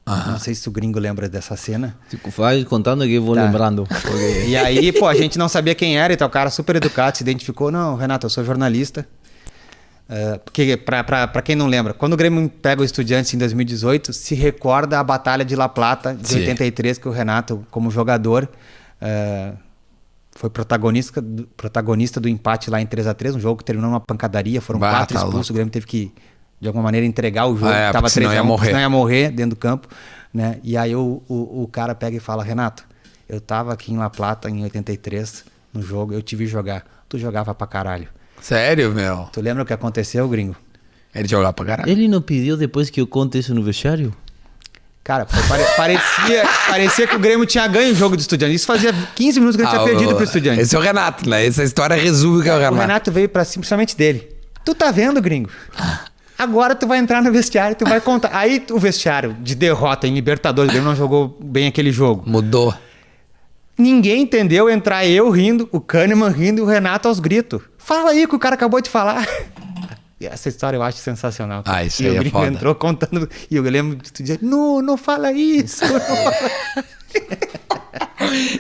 [SPEAKER 1] Não sei se o gringo lembra dessa cena.
[SPEAKER 3] Vai contando que eu vou lembrando. Porque...
[SPEAKER 1] E aí, a gente não sabia quem era e tal, o cara super educado, se identificou. Não, Renato, eu sou jornalista. Porque, pra quem não lembra, quando o Grêmio pega o Estudiantes em 2018, se recorda a Batalha de La Plata, de 83, que o Renato, como jogador, foi protagonista do empate lá em 3-3, um jogo que terminou numa pancadaria, foram 4 expulsos, o Grêmio teve que de alguma maneira entregar o jogo, que estava 3-1, senão ia morrer dentro do campo, né? E aí o cara pega e fala: Renato, eu tava aqui em La Plata em 83 no jogo, eu te vi jogar, tu jogava pra caralho.
[SPEAKER 2] Sério, meu?
[SPEAKER 1] Tu lembra o que aconteceu, gringo?
[SPEAKER 2] Ele jogava pra caralho.
[SPEAKER 3] Ele não pediu depois que eu conte isso no vestiário?
[SPEAKER 1] Cara, parecia que o Grêmio tinha ganho o jogo do Estudiantes. Isso fazia 15 minutos que ele tinha perdido pro Estudiantes.
[SPEAKER 2] Esse é o Renato, né? Essa história resume o que é o Renato.
[SPEAKER 1] O Renato veio pra cima principalmente dele. Tu tá vendo, gringo? Agora tu vai entrar no vestiário e tu vai contar. Aí o vestiário de derrota em Libertadores, o Grêmio não jogou bem aquele jogo.
[SPEAKER 2] Mudou.
[SPEAKER 1] Ninguém entendeu entrar eu rindo, o Kahneman rindo e o Renato aos gritos. Fala aí que o cara acabou de falar. Essa história eu acho sensacional.
[SPEAKER 2] Isso aí é foda.
[SPEAKER 1] Entrou contando e eu lembro de tu dizer: não fala isso. Não fala.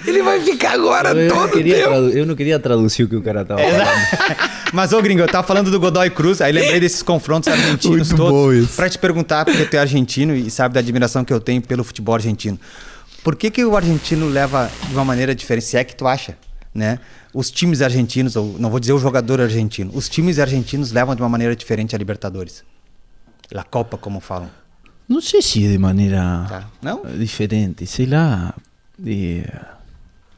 [SPEAKER 2] Ele vai ficar agora todo tempo.
[SPEAKER 3] Eu não queria traduzir o que o cara tava falando.
[SPEAKER 1] Mas, gringo, eu tava falando do Godoy Cruz, aí lembrei desses confrontos argentinos
[SPEAKER 2] muito
[SPEAKER 1] todos. Pra te perguntar, porque tu é argentino e sabe da admiração que eu tenho pelo futebol argentino. Por que o argentino leva de uma maneira diferente, se é que tu acha, né? Os times argentinos, ou não vou dizer o jogador argentino, os times argentinos levam de uma maneira diferente a Libertadores. La Copa, como falam.
[SPEAKER 3] Não sei se de maneira diferente, sei lá.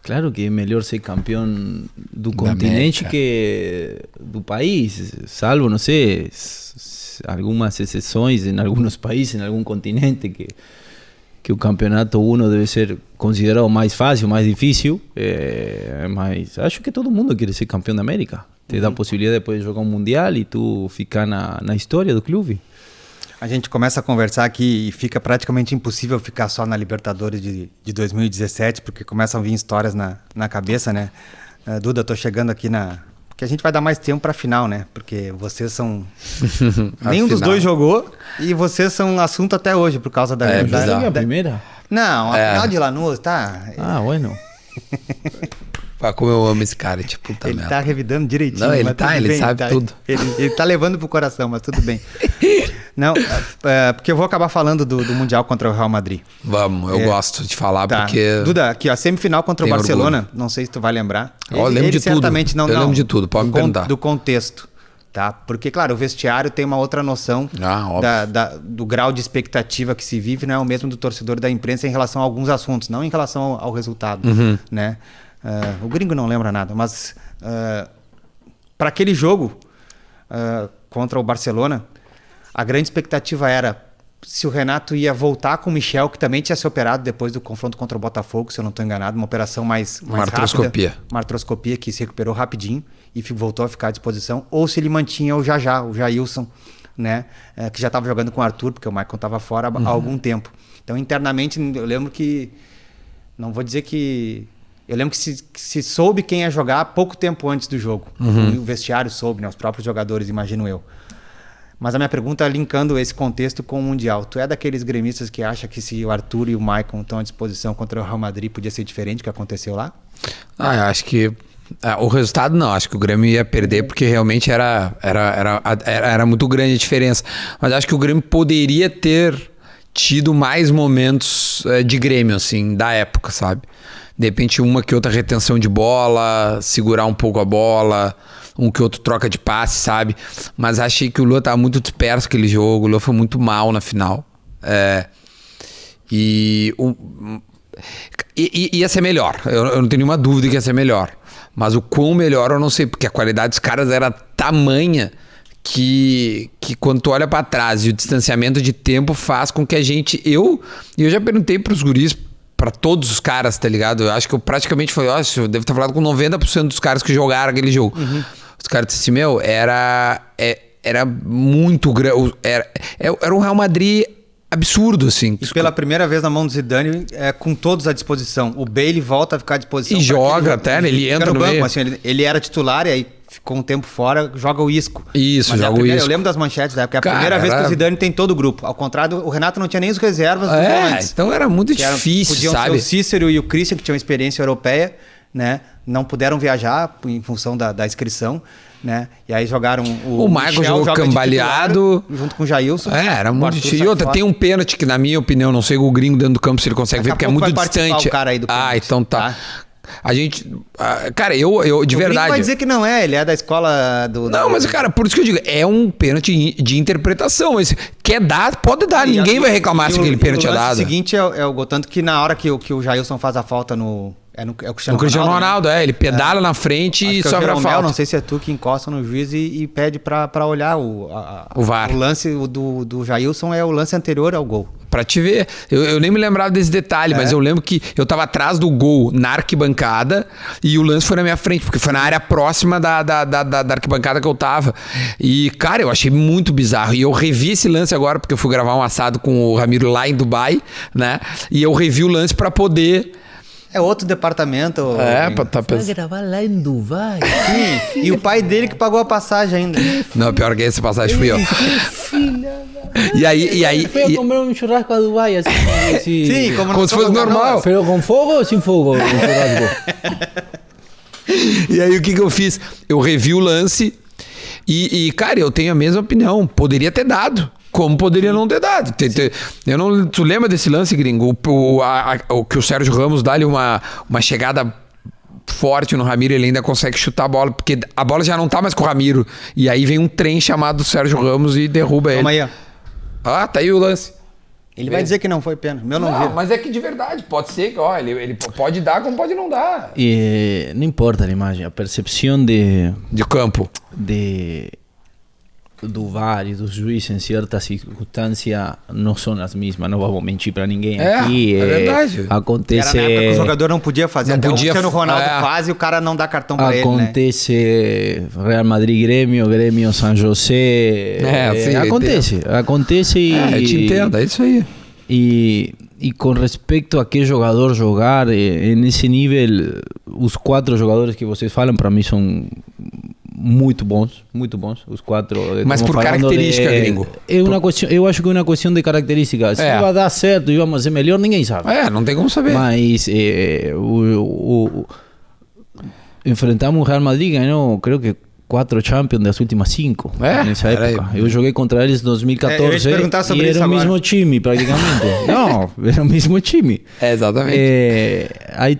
[SPEAKER 3] Claro que é melhor ser campeão do continente que do país, salvo, não sei, algumas exceções em alguns países, em algum continente que o campeonato 1 deve ser considerado mais fácil, mais difícil, mas acho que todo mundo quer ser campeão da América. Te dá a possibilidade de depois jogar um mundial e tu ficar na história do clube.
[SPEAKER 1] A gente começa a conversar aqui e fica praticamente impossível ficar só na Libertadores de 2017, porque começam a vir histórias na cabeça, né? Duda, eu tô chegando aqui porque a gente vai dar mais tempo pra final, né? Porque vocês são... Nenhum dos dois jogou e vocês são um assunto até hoje por causa da...
[SPEAKER 3] a primeira?
[SPEAKER 1] Não, a final de Lanús, tá?
[SPEAKER 3] Bueno.
[SPEAKER 2] Como eu amo esse cara, tipo, puta
[SPEAKER 1] Ele
[SPEAKER 2] merda.
[SPEAKER 1] tá revidando direitinho.
[SPEAKER 2] Não, ele
[SPEAKER 1] mas
[SPEAKER 2] tá,
[SPEAKER 1] tudo
[SPEAKER 2] ele
[SPEAKER 1] bem,
[SPEAKER 2] sabe tudo.
[SPEAKER 1] Ele tá levando pro coração, mas tudo bem. Não, porque eu vou acabar falando do Mundial contra o Real Madrid.
[SPEAKER 2] Vamos, eu gosto de falar
[SPEAKER 1] Tá.
[SPEAKER 2] porque...
[SPEAKER 1] Duda, aqui, ó, semifinal contra o
[SPEAKER 2] Tenho
[SPEAKER 1] Barcelona,
[SPEAKER 2] orgulho.
[SPEAKER 1] não sei se tu vai lembrar.
[SPEAKER 2] Ó, eu lembro de tudo.
[SPEAKER 1] Certamente não,
[SPEAKER 2] Eu lembro de tudo, pode me perguntar.
[SPEAKER 1] Do contexto, tá? Porque, claro, o vestiário tem uma outra noção
[SPEAKER 2] óbvio.
[SPEAKER 1] do grau de expectativa que se vive, não é o mesmo do torcedor da imprensa em relação a alguns assuntos, não em relação ao resultado, né? O gringo não lembra nada, mas para aquele jogo contra o Barcelona, a grande expectativa era se o Renato ia voltar com o Michel, que também tinha se operado depois do confronto contra o Botafogo, se eu não estou enganado, uma operação mais
[SPEAKER 2] artroscopia.
[SPEAKER 1] rápida. Uma artroscopia que se recuperou rapidinho e voltou a ficar à disposição. Ou se ele mantinha o Jailson, né? Que já estava jogando com o Arthur, porque o Maicon estava fora há algum tempo. Então, internamente, eu lembro que... Não vou dizer que... Eu lembro que se soube quem ia jogar pouco tempo antes do jogo. O vestiário soube, né? Os próprios jogadores, imagino eu. Mas a minha pergunta é linkando esse contexto com o Mundial. Tu é daqueles gremistas que acha que se o Arthur e o Maicon estão à disposição contra o Real Madrid, podia ser diferente do que aconteceu lá?
[SPEAKER 2] Eu acho que... o resultado não, acho que o Grêmio ia perder porque realmente era muito grande a diferença. Mas acho que o Grêmio poderia ter tido mais momentos de Grêmio, assim, da época, sabe? De repente uma que outra retenção de bola, segurar um pouco a bola, um que outro troca de passe, sabe? Mas achei que o Lua tava muito disperso aquele jogo, o Lua foi muito mal na final. Ia ser melhor, eu não tenho nenhuma dúvida que ia ser melhor. Mas o quão melhor eu não sei, porque a qualidade dos caras era tamanha que quando tu olha pra trás e o distanciamento de tempo faz com que a gente... Eu já perguntei pros guris, pra todos os caras, tá ligado? Eu acho que eu praticamente falei, eu devo ter falado com 90% dos caras que jogaram aquele jogo. Os caras disseram assim, era muito grande, era um Real Madrid absurdo, assim.
[SPEAKER 1] E pela primeira vez na mão do Zidane, com todos à disposição. O Bale volta a ficar à disposição.
[SPEAKER 2] E joga até, né? Ele entra no
[SPEAKER 1] banco,
[SPEAKER 2] meio.
[SPEAKER 1] assim, ele era titular e aí ficou um tempo fora, joga o Isco.
[SPEAKER 2] Isso,
[SPEAKER 1] mas
[SPEAKER 2] joga o Isco.
[SPEAKER 1] Eu lembro das manchetes da época, é a primeira vez que o Zidane tem todo o grupo. Ao contrário, o Renato não tinha nem os reservas dos volantes.
[SPEAKER 2] Então era muito difícil,
[SPEAKER 1] podiam
[SPEAKER 2] sabe?
[SPEAKER 1] ser o Cícero e o Christian, que tinham experiência europeia, né? Não puderam viajar em função da inscrição, né? E aí jogaram
[SPEAKER 2] o Michael jogou cambaleado
[SPEAKER 1] titular, junto com o Jailson.
[SPEAKER 2] Era muito difícil. E outra, tem um pênalti que, na minha opinião, não sei o gringo dentro do campo se ele consegue ver, porque é muito distante.
[SPEAKER 1] O cara aí do pênalti,
[SPEAKER 2] então tá. A gente... cara, eu de verdade...
[SPEAKER 1] vai dizer que não ele é da escola do...
[SPEAKER 2] Não, mas cara, por isso que eu digo, é um pênalti de interpretação. Quer dar, pode dar. Ninguém vai reclamar se aquele pênalti é dado.
[SPEAKER 1] O seguinte é o gol, tanto que na hora que o Jailson faz a falta é o Cristiano
[SPEAKER 2] Ronaldo, ele pedala na frente e sobra a falta.
[SPEAKER 1] Não sei se é tu que encosta no juiz e pede pra olhar o
[SPEAKER 2] VAR.
[SPEAKER 1] O lance do Jailson é o lance anterior ao gol.
[SPEAKER 2] Pra te ver. Eu nem me lembrava desse detalhe, mas eu lembro que eu tava atrás do gol na arquibancada e o lance foi na minha frente, porque foi na área próxima da arquibancada que eu tava. E, cara, eu achei muito bizarro. E eu revi esse lance agora, porque eu fui gravar um assado com o Ramiro lá em Dubai, né? E eu revi o lance pra poder...
[SPEAKER 1] É outro departamento.
[SPEAKER 3] Vai gravar lá em Dubai.
[SPEAKER 1] Sim, e o pai dele que pagou a passagem ainda.
[SPEAKER 2] Não, pior que essa passagem fui eu. E aí
[SPEAKER 3] foi comer um churrasco a Dubai, assim.
[SPEAKER 1] Sim,
[SPEAKER 2] como se fosse normal.
[SPEAKER 3] Pero com fogo ou sem fogo?
[SPEAKER 2] E aí o que eu fiz? Eu revi o lance e, cara, eu tenho a mesma opinião. Poderia ter dado. Como poderia não ter dado. Tu lembra desse lance, gringo? O que o Sérgio Ramos dá ali uma chegada forte no Ramiro, ele ainda consegue chutar a bola, porque a bola já não tá mais com o Ramiro. E aí vem um trem chamado Sérgio Ramos e derruba ele.
[SPEAKER 1] Calma aí, ó.
[SPEAKER 2] Tá aí o lance.
[SPEAKER 1] Ele vai dizer que não foi pênalti. Meu não viu.
[SPEAKER 2] Mas é que de verdade, pode ser que ele pode dar como pode não dar.
[SPEAKER 3] E não importa a imagem, a percepção de
[SPEAKER 2] campo.
[SPEAKER 3] Do VAR e dos juízes em certas circunstâncias não são as mesmas, não vamos mentir para ninguém.
[SPEAKER 2] Aqui é verdade.
[SPEAKER 3] Acontece...
[SPEAKER 1] Era na época que o jogador não podia fazer,
[SPEAKER 2] não
[SPEAKER 1] até
[SPEAKER 2] podia,
[SPEAKER 1] o Cristiano Ronaldo faz e o cara não dá cartão para ele, né?
[SPEAKER 3] Acontece Real Madrid Grêmio São José, acontece
[SPEAKER 2] eu te entendo, é isso aí.
[SPEAKER 3] E com respeito a que jogador jogar, nesse nível, os 4 jogadores que vocês falam, para mim são muito bons, os 4.
[SPEAKER 2] Mas por característica, gringo.
[SPEAKER 3] Eu acho que é uma questão de característica. Se vai dar certo e vamos ser melhor, ninguém sabe.
[SPEAKER 2] Não tem como saber.
[SPEAKER 3] Mas enfrentamos o Real Madrid, ganhou, creio que 4 Champions das últimas 5 nessa época. Eu joguei contra eles em 2014
[SPEAKER 1] eu ia te perguntar sobre
[SPEAKER 3] e
[SPEAKER 1] isso
[SPEAKER 3] era o
[SPEAKER 1] agora.
[SPEAKER 3] mesmo time, praticamente. Não, era o mesmo time.
[SPEAKER 2] Exatamente.
[SPEAKER 3] Aí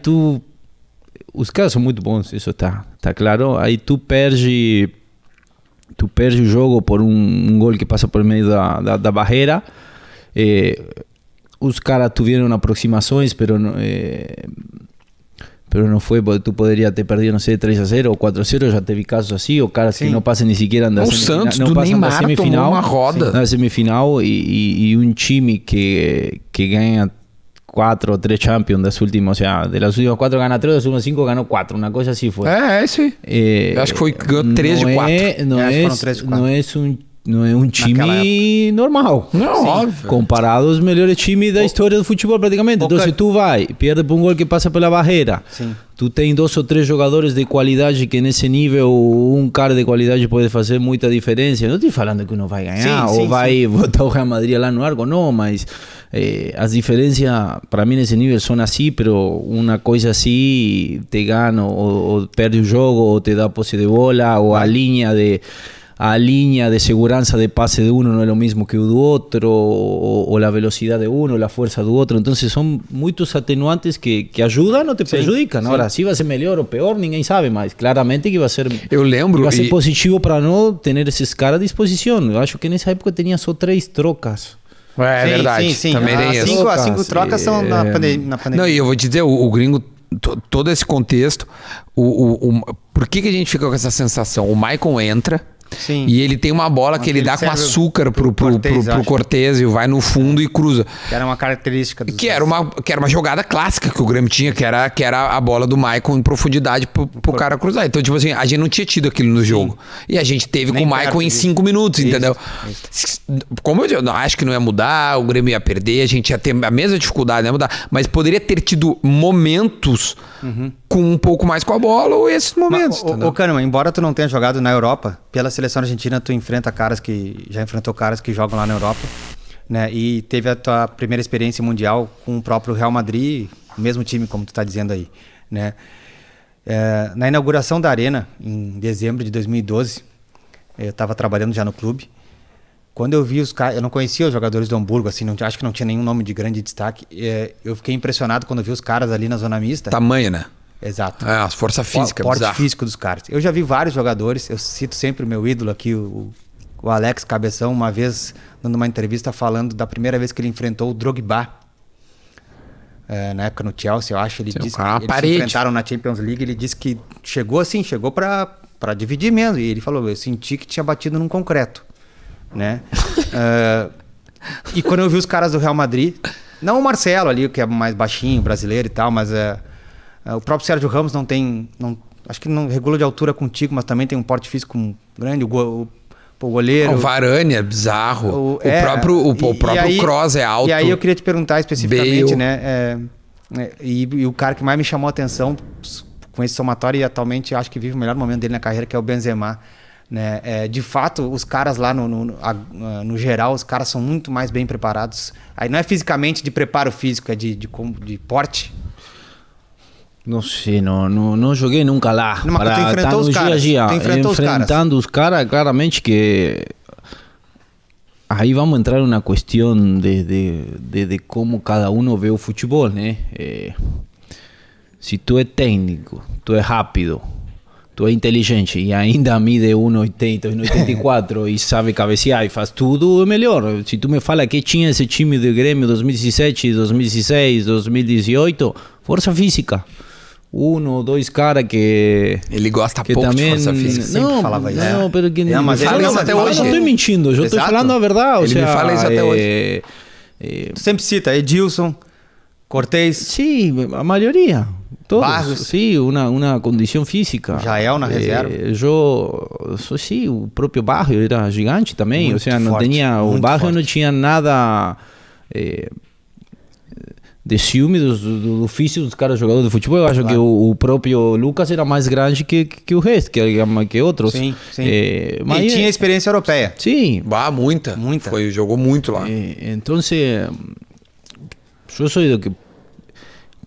[SPEAKER 3] os caras são muito bons, isso tá claro. Aí tu perde o jogo por um gol que passa por meio da barreira. Os caras tiveram aproximações, pero no fue, porque tú podrías ter perdido, no sé, 3-0 o 4-0, já teve casos assim, ou caras que não passam nem sequer da semifinal.
[SPEAKER 2] O Santos do Neymar tomou uma roda.
[SPEAKER 3] Na semifinal e um time que ganha 4 ou 3 Champions das últimas, ou seja, de las últimas 4 gana 3, das últimas 5 ganhou 4, uma coisa assim foi.
[SPEAKER 2] É isso aí. Eu acho que foi 3 de 4.
[SPEAKER 3] Não é um time normal.
[SPEAKER 2] Não, óbvio.
[SPEAKER 3] Comparado aos melhores times da história do futebol, praticamente. Então, se tu vai, perde por um gol que passa pela barreira, tu tem 2 ou 3 jogadores de qualidade que nesse nível, um cara de qualidade pode fazer muita diferença. Não estou falando que não vai ganhar ou vai botar o Real Madrid lá no arco, não, mas as diferenças, para mim, nesse nível são assim, mas uma coisa assim te ganha ou perde o jogo, ou te dá posse de bola, ou a linha de segurança de pase de uno no es lo mismo que do otro, o la velocidad de uno, la fuerza do otro. Entonces son muchos atenuantes que ayudan o te prejudican. Ahora, si va a ser mejor o peor, ninguém sabe, mas claramente que va a ser, positivo para no tener esses caras à disposição. Eu acho que nessa época tinha só 3 trocas.
[SPEAKER 2] É verdade.
[SPEAKER 1] Sim.
[SPEAKER 2] Também
[SPEAKER 1] As 5 trocas são na pandemia.
[SPEAKER 2] Não, e eu vou te dizer, o gringo, todo esse contexto, por que a gente fica com essa sensação? O Maicon entra.
[SPEAKER 1] Sim.
[SPEAKER 2] E ele tem uma bola que ele dá com açúcar pro Cortez e vai no fundo e cruza.
[SPEAKER 1] Que era uma característica do
[SPEAKER 2] que era uma jogada clássica que o Grêmio tinha, que era a bola do Maicon em profundidade pro cara cruzar. Então, tipo assim, a gente não tinha tido aquilo no jogo. E a gente teve com o Maicon em 5 minutos, entendeu? Isso. Como eu não acho que não ia mudar, o Grêmio ia perder, a gente ia ter a mesma dificuldade, não ia mudar. Mas poderia ter tido momentos com um pouco mais com a bola ou esses momentos.
[SPEAKER 1] Ô Kahneman, embora tu não tenha jogado na Europa, pela seleção argentina tu já enfrentou caras que jogam lá na Europa, né? E teve a tua primeira experiência mundial com o próprio Real Madrid, o mesmo time como tu tá dizendo aí, né? Na inauguração da Arena, em dezembro de 2012, eu estava trabalhando já no clube. Quando eu vi os caras, eu não conhecia os jogadores do Hamburgo, assim, acho que não tinha nenhum nome de grande destaque. Eu fiquei impressionado quando eu vi os caras ali na zona mista.
[SPEAKER 2] Tamanho, né?
[SPEAKER 1] Exato.
[SPEAKER 2] As forças físicas.
[SPEAKER 1] O porte físico dos caras. Eu já vi vários jogadores, eu cito sempre o meu ídolo aqui, o Alex Cabeção, uma vez dando uma entrevista falando da primeira vez que ele enfrentou o Drogba. Na época no Chelsea, eu acho. Ele disse que eles se enfrentaram na Champions League. Ele disse que chegou para dividir mesmo. E ele falou, eu senti que tinha batido num concreto, né? E quando eu vi os caras do Real Madrid, não o Marcelo ali, que é mais baixinho, brasileiro e tal, mas o próprio Sérgio Ramos acho que não regula de altura contigo, mas também tem um porte físico grande. O goleiro.
[SPEAKER 2] O Varane é bizarro. O próprio Kroos é alto.
[SPEAKER 1] E aí eu queria te perguntar especificamente, né? E o cara que mais me chamou a atenção com esse somatório, e atualmente acho que vive o melhor momento dele na carreira, que é o Benzema. Né? De fato, os caras lá no geral, os caras são muito mais bem preparados. Aí não é fisicamente de preparo físico, é de porte.
[SPEAKER 3] Não sei, não joguei nunca lá.
[SPEAKER 1] Não, mas tu enfrentou os caras.
[SPEAKER 3] Enfrentando os caras, claramente que aí vamos entrar numa questão de como cada um vê o futebol, né? Se tu é técnico, tu é rápido, tu é inteligente e ainda mide 1,80, 1,84 e sabe cabecear e faz tudo, é melhor. Se tu me fala que tinha esse time do Grêmio 2017, 2016, 2018, força física. 1 ou 2 caras que...
[SPEAKER 2] Ele gosta
[SPEAKER 3] que
[SPEAKER 2] pouco
[SPEAKER 3] também,
[SPEAKER 2] de força física.
[SPEAKER 3] Não,
[SPEAKER 1] falava isso.
[SPEAKER 3] Não, pero que...
[SPEAKER 1] mas
[SPEAKER 3] fala isso até hoje. Eu não estou mentindo, eu estou falando a verdade.
[SPEAKER 2] Ele me fala isso até hoje.
[SPEAKER 1] Tu sempre cita Edilson, Cortez.
[SPEAKER 3] Sim, a maioria. Todos.
[SPEAKER 1] Barros.
[SPEAKER 3] Sim, uma condição física.
[SPEAKER 1] Jael na reserva.
[SPEAKER 3] Sim, o próprio Barrio era gigante também.
[SPEAKER 1] Muito
[SPEAKER 3] ou seja, não
[SPEAKER 1] forte,
[SPEAKER 3] tinha... O Barrio forte. Não tinha nada... de ciúme do físico dos caras jogadores de futebol. Eu acho que o próprio Lucas era mais grande que o resto, que outros.
[SPEAKER 1] Sim.
[SPEAKER 3] Mas
[SPEAKER 1] e tinha experiência europeia.
[SPEAKER 3] Sim.
[SPEAKER 2] Muita. Jogou muito lá.
[SPEAKER 3] Então, eu sou do que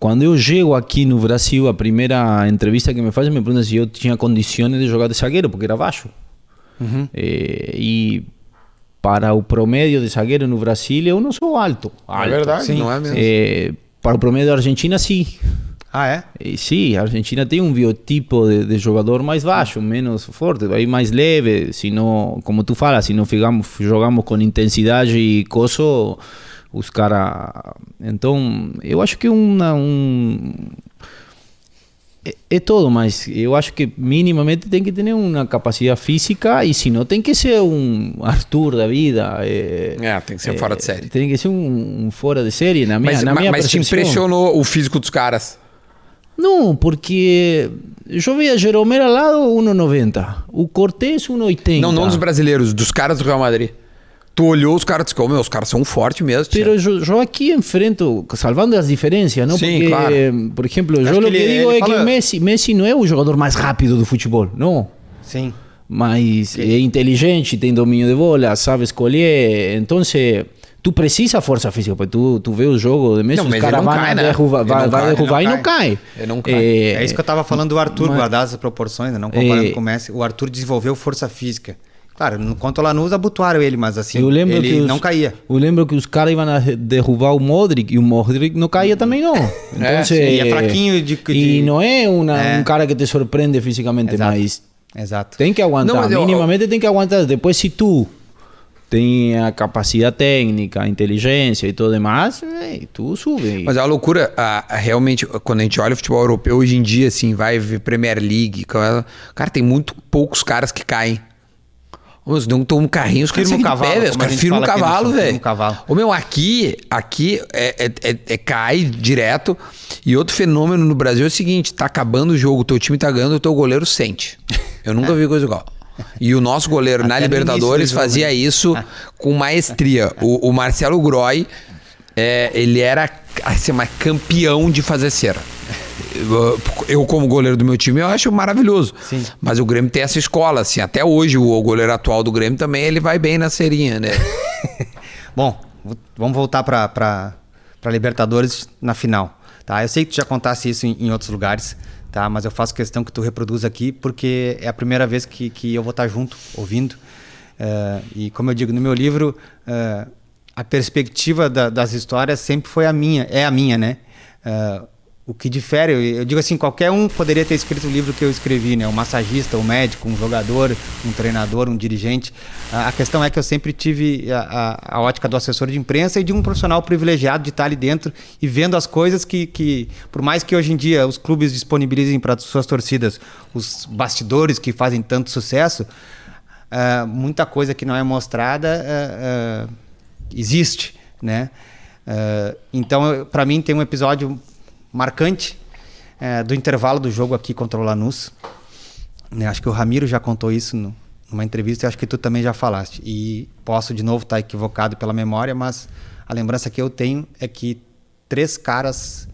[SPEAKER 3] quando eu chego aqui no Brasil, a primeira entrevista que me fazem me perguntam se eu tinha condições de jogar de zagueiro, porque era baixo. E para o promédio de zagueiro no Brasil, eu não sou alto.
[SPEAKER 2] É verdade, sim. Não é mesmo.
[SPEAKER 3] Para o promédio da Argentina, sim.
[SPEAKER 1] Ah, é?
[SPEAKER 3] Sim, a Argentina tem um biotipo de jogador mais baixo, menos forte, aí mais leve. Se não, como tu fala, se não jogamos com intensidade e coso, os caras... Então, eu acho que é todo, mas eu acho que minimamente tem que ter uma capacidade física e se não tem que ser um Arthur da vida.
[SPEAKER 2] Tem que ser fora de série.
[SPEAKER 3] Tem que ser um fora de série, na minha
[SPEAKER 2] Mas te impressionou o físico dos caras?
[SPEAKER 3] Não, porque eu vi a Jeromel ao lado 1,90, o Cortés 1,80.
[SPEAKER 2] Não dos brasileiros, dos caras do Real Madrid. Tu olhou os caras e disse, os caras são fortes mesmo.
[SPEAKER 3] Mas eu aqui enfrento, salvando as diferenças, não?
[SPEAKER 2] Sim,
[SPEAKER 3] porque,
[SPEAKER 2] claro.
[SPEAKER 3] Por exemplo, eu o que digo é que Messi não é o jogador mais rápido do futebol, não.
[SPEAKER 1] Sim.
[SPEAKER 3] Mas é inteligente, tem domínio de bola, sabe escolher, então tu precisa força física, porque tu vê o jogo de Messi, os caras vão derrubar e não cai.
[SPEAKER 1] É isso que eu estava falando do Arthur, guardar as proporções, não comparando com o Messi. O Arthur desenvolveu força física. Claro, quanto o Lanús abutuaram ele, mas assim, ele não caía.
[SPEAKER 3] Eu lembro que os caras iam derrubar o Modric e o Modric não caía também não. Então,
[SPEAKER 1] e é fraquinho
[SPEAKER 3] E não é um cara que te surpreende fisicamente, mas tem que aguentar, minimamente tem que aguentar. Depois se tu tem a capacidade técnica, a inteligência e tudo demais, tu sube.
[SPEAKER 2] Mas é uma loucura, realmente, quando a gente olha o futebol europeu hoje em dia, assim, vai ver Premier League, cara, tem muito poucos caras que caem. Os não tomam carrinho, os caras
[SPEAKER 1] firma o cavalo,
[SPEAKER 2] os caras firmam o cavalo, velho.
[SPEAKER 1] Ô
[SPEAKER 2] meu, aqui cai direto. E outro fenômeno no Brasil é o seguinte, tá acabando o jogo, o teu time tá ganhando, o teu goleiro sente. Eu nunca vi coisa igual. E o nosso goleiro na Libertadores fazia isso com maestria. O Marcelo Groy, ele era assim, campeão de fazer cera. Eu como goleiro do meu time, eu acho maravilhoso.
[SPEAKER 1] Sim.
[SPEAKER 2] Mas o Grêmio tem essa escola, assim. Até hoje, o goleiro atual do Grêmio também, ele vai bem na cerinha, né?
[SPEAKER 1] Bom, vamos voltar para Libertadores na final. Tá? Eu sei que tu já contasse isso em outros lugares, tá? Mas eu faço questão que tu reproduza aqui, porque é a primeira vez que eu vou estar junto, ouvindo. E como eu digo no meu livro, a perspectiva das histórias sempre foi a minha, né? O que difere, eu digo assim, qualquer um poderia ter escrito o livro que eu escrevi, né? Um massagista, um médico, um jogador, um treinador, um dirigente. A questão é que eu sempre tive a ótica do assessor de imprensa e de um profissional privilegiado de estar ali dentro e vendo as coisas que por mais que hoje em dia os clubes disponibilizem para suas torcidas os bastidores que fazem tanto sucesso, muita coisa que não é mostrada existe, né? Então, para mim, tem um episódio marcante do intervalo do jogo aqui contra o Lanús, né? Acho que o Ramiro já contou isso numa entrevista e acho que tu também já falaste, e posso de novo estar equivocado pela memória, mas a lembrança que eu tenho é que 3 caras,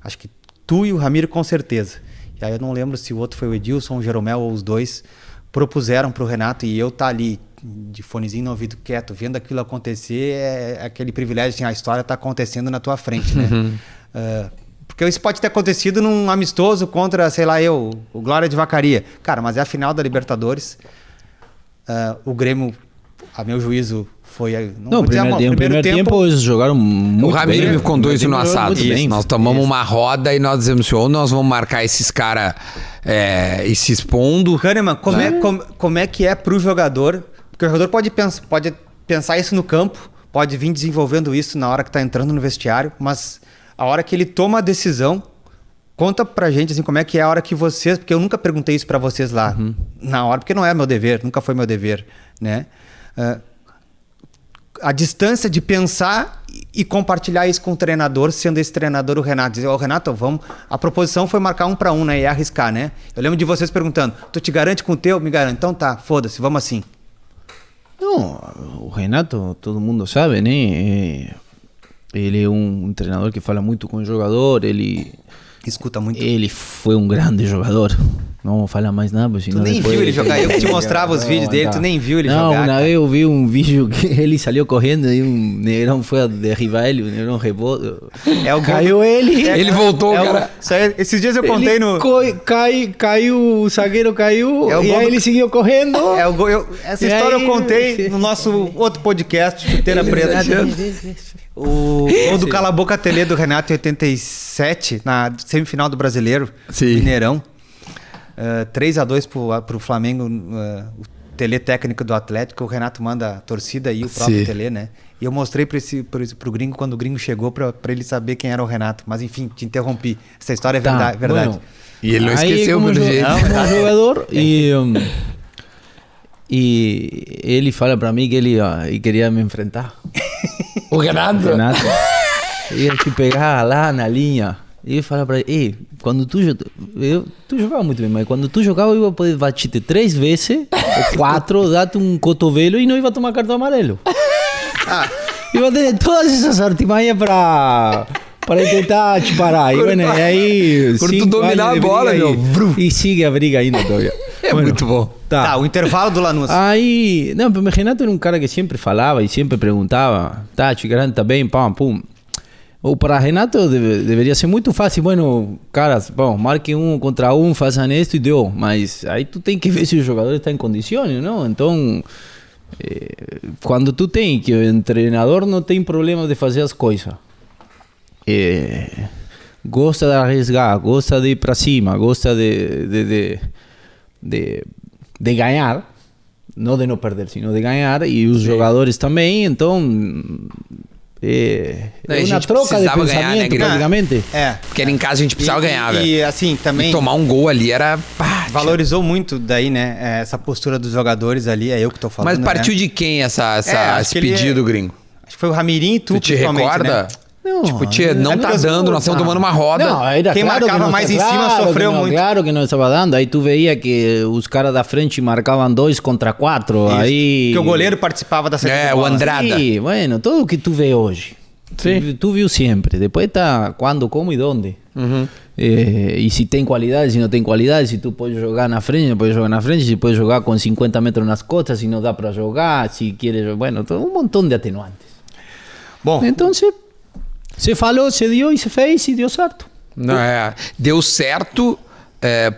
[SPEAKER 1] acho que tu e o Ramiro com certeza, e aí eu não lembro se o outro foi o Edilson, o Jeromel ou os dois, propuseram para o Renato e eu tá ali de fonezinho no ouvido quieto, vendo aquilo acontecer, aquele privilégio assim, a história está acontecendo na tua frente, né? Porque isso pode ter acontecido num amistoso contra, sei lá, o Glória de Vacaria. Cara, mas é a final da Libertadores. O Grêmio, a meu juízo, foi...
[SPEAKER 3] No primeiro tempo eles jogaram muito bem.
[SPEAKER 2] O Ramiro me contou isso no assado. Nós tomamos uma roda e nós dizemos, nós vamos marcar esses caras e se expondo.
[SPEAKER 1] Kahneman, como é que é pro jogador? Porque o jogador pode pensar isso no campo, pode vir desenvolvendo isso na hora que tá entrando no vestiário, mas... A hora que ele toma a decisão, conta pra gente assim, como é que é a hora que vocês... Porque eu nunca perguntei isso pra vocês lá, na hora, porque não é meu dever, nunca foi meu dever, né? A distância de pensar e compartilhar isso com o treinador, sendo esse treinador o Renato. Dizer, Renato, vamos... A proposição foi marcar 1 para 1, né? E arriscar, né? Eu lembro de vocês perguntando, tu te garante com o teu? Me garante. Então tá, foda-se, vamos assim.
[SPEAKER 3] Não, o Renato, todo mundo sabe, né? Ele é um treinador que fala muito com o jogador, ele
[SPEAKER 1] escuta muito.
[SPEAKER 3] Ele foi um grande jogador. Não fala mais nada, senão
[SPEAKER 1] Tu nem viu ele jogar, eu que te mostrava os vídeos dele, tu nem viu ele jogar.
[SPEAKER 3] Não, uma
[SPEAKER 1] cara.
[SPEAKER 3] vez eu vi um vídeo que ele saiu correndo e um negrão foi derribar ele, o negrão rebotou.
[SPEAKER 1] É o gol
[SPEAKER 3] Caiu ele.
[SPEAKER 2] Ele voltou, cara.
[SPEAKER 1] Esses dias eu contei no...
[SPEAKER 3] Caiu, o zagueiro caiu
[SPEAKER 1] É o
[SPEAKER 3] e
[SPEAKER 1] gol
[SPEAKER 3] aí
[SPEAKER 1] do-
[SPEAKER 3] ele seguiu correndo.
[SPEAKER 1] É o gol, essa
[SPEAKER 3] E
[SPEAKER 1] história
[SPEAKER 3] aí-
[SPEAKER 1] eu contei no nosso outro podcast, Chuteira Preta. O gol do Cala a Boca Tele do Renato em 87, na semifinal do Brasileiro,
[SPEAKER 2] Sim.
[SPEAKER 1] Mineirão. 3-2 pro Flamengo, o Tele técnico do Atlético, o Renato manda a torcida e o próprio
[SPEAKER 2] Sim.
[SPEAKER 1] Tele, né? E eu mostrei pro gringo quando o gringo chegou pra ele saber quem era o Renato. Mas enfim, te interrompi. Essa história é verdade.
[SPEAKER 3] Bueno,
[SPEAKER 2] E ele não
[SPEAKER 3] aí
[SPEAKER 2] esqueceu,
[SPEAKER 3] como
[SPEAKER 2] pelo jeito.
[SPEAKER 3] como jogador e ele fala pra mim que ele queria me enfrentar.
[SPEAKER 2] O Renato?
[SPEAKER 3] Renato. Ia te pegar lá na linha. E ele fala pra ele, quando tu jogava muito bem, mas quando tu jogava eu ia poder bater 3 vezes, ou 4, dar-te um cotovelo e não ia tomar cartão amarelo. Iba ter todas essas artimanhas para tentar te parar. E, bueno, e aí...
[SPEAKER 2] Por tu
[SPEAKER 3] 5
[SPEAKER 2] dominar
[SPEAKER 3] anos de
[SPEAKER 2] a bola,
[SPEAKER 3] briga
[SPEAKER 2] meu. Vrum.
[SPEAKER 3] E sigue a briga ainda todavía.
[SPEAKER 2] É muito bom.
[SPEAKER 1] Tá, o intervalo do Lanús.
[SPEAKER 3] Aí, não, mas o Renato era um cara que sempre falava e sempre perguntava, tá, Chicarante, tá bem, pam, pum. Ou para Renato deveria ser muito fácil, bueno, caras, bom, marquem 1 contra 1, façam isso e deu. Mas aí tu tem que ver se o jogador está em condições, não? Então, quando tu tem que o treinador não tem problema de fazer as coisas, gosta de arriscar, gosta de ir para cima, gosta de ganhar, não de não perder, sino de ganhar, e os jogadores também, então é
[SPEAKER 2] A
[SPEAKER 3] uma
[SPEAKER 2] gente
[SPEAKER 3] troca de
[SPEAKER 2] precisava ganhar, né,
[SPEAKER 3] pensamento,
[SPEAKER 2] Grêmio?
[SPEAKER 3] praticamente.
[SPEAKER 1] É.
[SPEAKER 2] Porque era em casa a gente precisava ganhar, velho.
[SPEAKER 1] E assim, também...
[SPEAKER 2] E tomar um gol ali era... Pá,
[SPEAKER 1] Valorizou muito daí, né? Essa postura dos jogadores ali, é eu que tô falando.
[SPEAKER 2] Mas partiu
[SPEAKER 1] né?
[SPEAKER 2] de quem
[SPEAKER 1] acho
[SPEAKER 2] esse
[SPEAKER 1] que ele
[SPEAKER 2] pedido, gringo?
[SPEAKER 1] Acho que foi o Ramirim e tu,
[SPEAKER 2] Tu te
[SPEAKER 1] principalmente,
[SPEAKER 2] recorda?
[SPEAKER 1] né?
[SPEAKER 3] Não,
[SPEAKER 2] Tipo, tia, não tá
[SPEAKER 1] Lucas
[SPEAKER 2] dando, nós estamos tomando uma roda.
[SPEAKER 3] Não, era
[SPEAKER 1] Quem
[SPEAKER 3] claro
[SPEAKER 1] marcava
[SPEAKER 3] que não,
[SPEAKER 1] mais em
[SPEAKER 3] claro
[SPEAKER 1] cima
[SPEAKER 3] que
[SPEAKER 1] sofreu
[SPEAKER 3] não,
[SPEAKER 1] muito.
[SPEAKER 3] Claro que não estava dando. Aí tu veia que os caras da frente marcavam 2 contra 4.
[SPEAKER 1] Isso.
[SPEAKER 3] Aí...
[SPEAKER 1] Porque o goleiro participava da saída
[SPEAKER 2] É,
[SPEAKER 1] de
[SPEAKER 2] o
[SPEAKER 1] bola.
[SPEAKER 2] Andrada.
[SPEAKER 3] Sim, bueno, tudo o que tu vê hoje. Tu viu sempre. Depois tá quando, como e onde. E se tem qualidade, se não tem qualidade, se tu pode jogar na frente, não pode jogar na frente, se pode jogar com 50 metros nas costas, se não dá para jogar, se queres... Bueno, um montão de atenuantes.
[SPEAKER 1] Bom,
[SPEAKER 3] Então, se falou, se deu e se fez e deu certo.
[SPEAKER 2] Não, deu certo,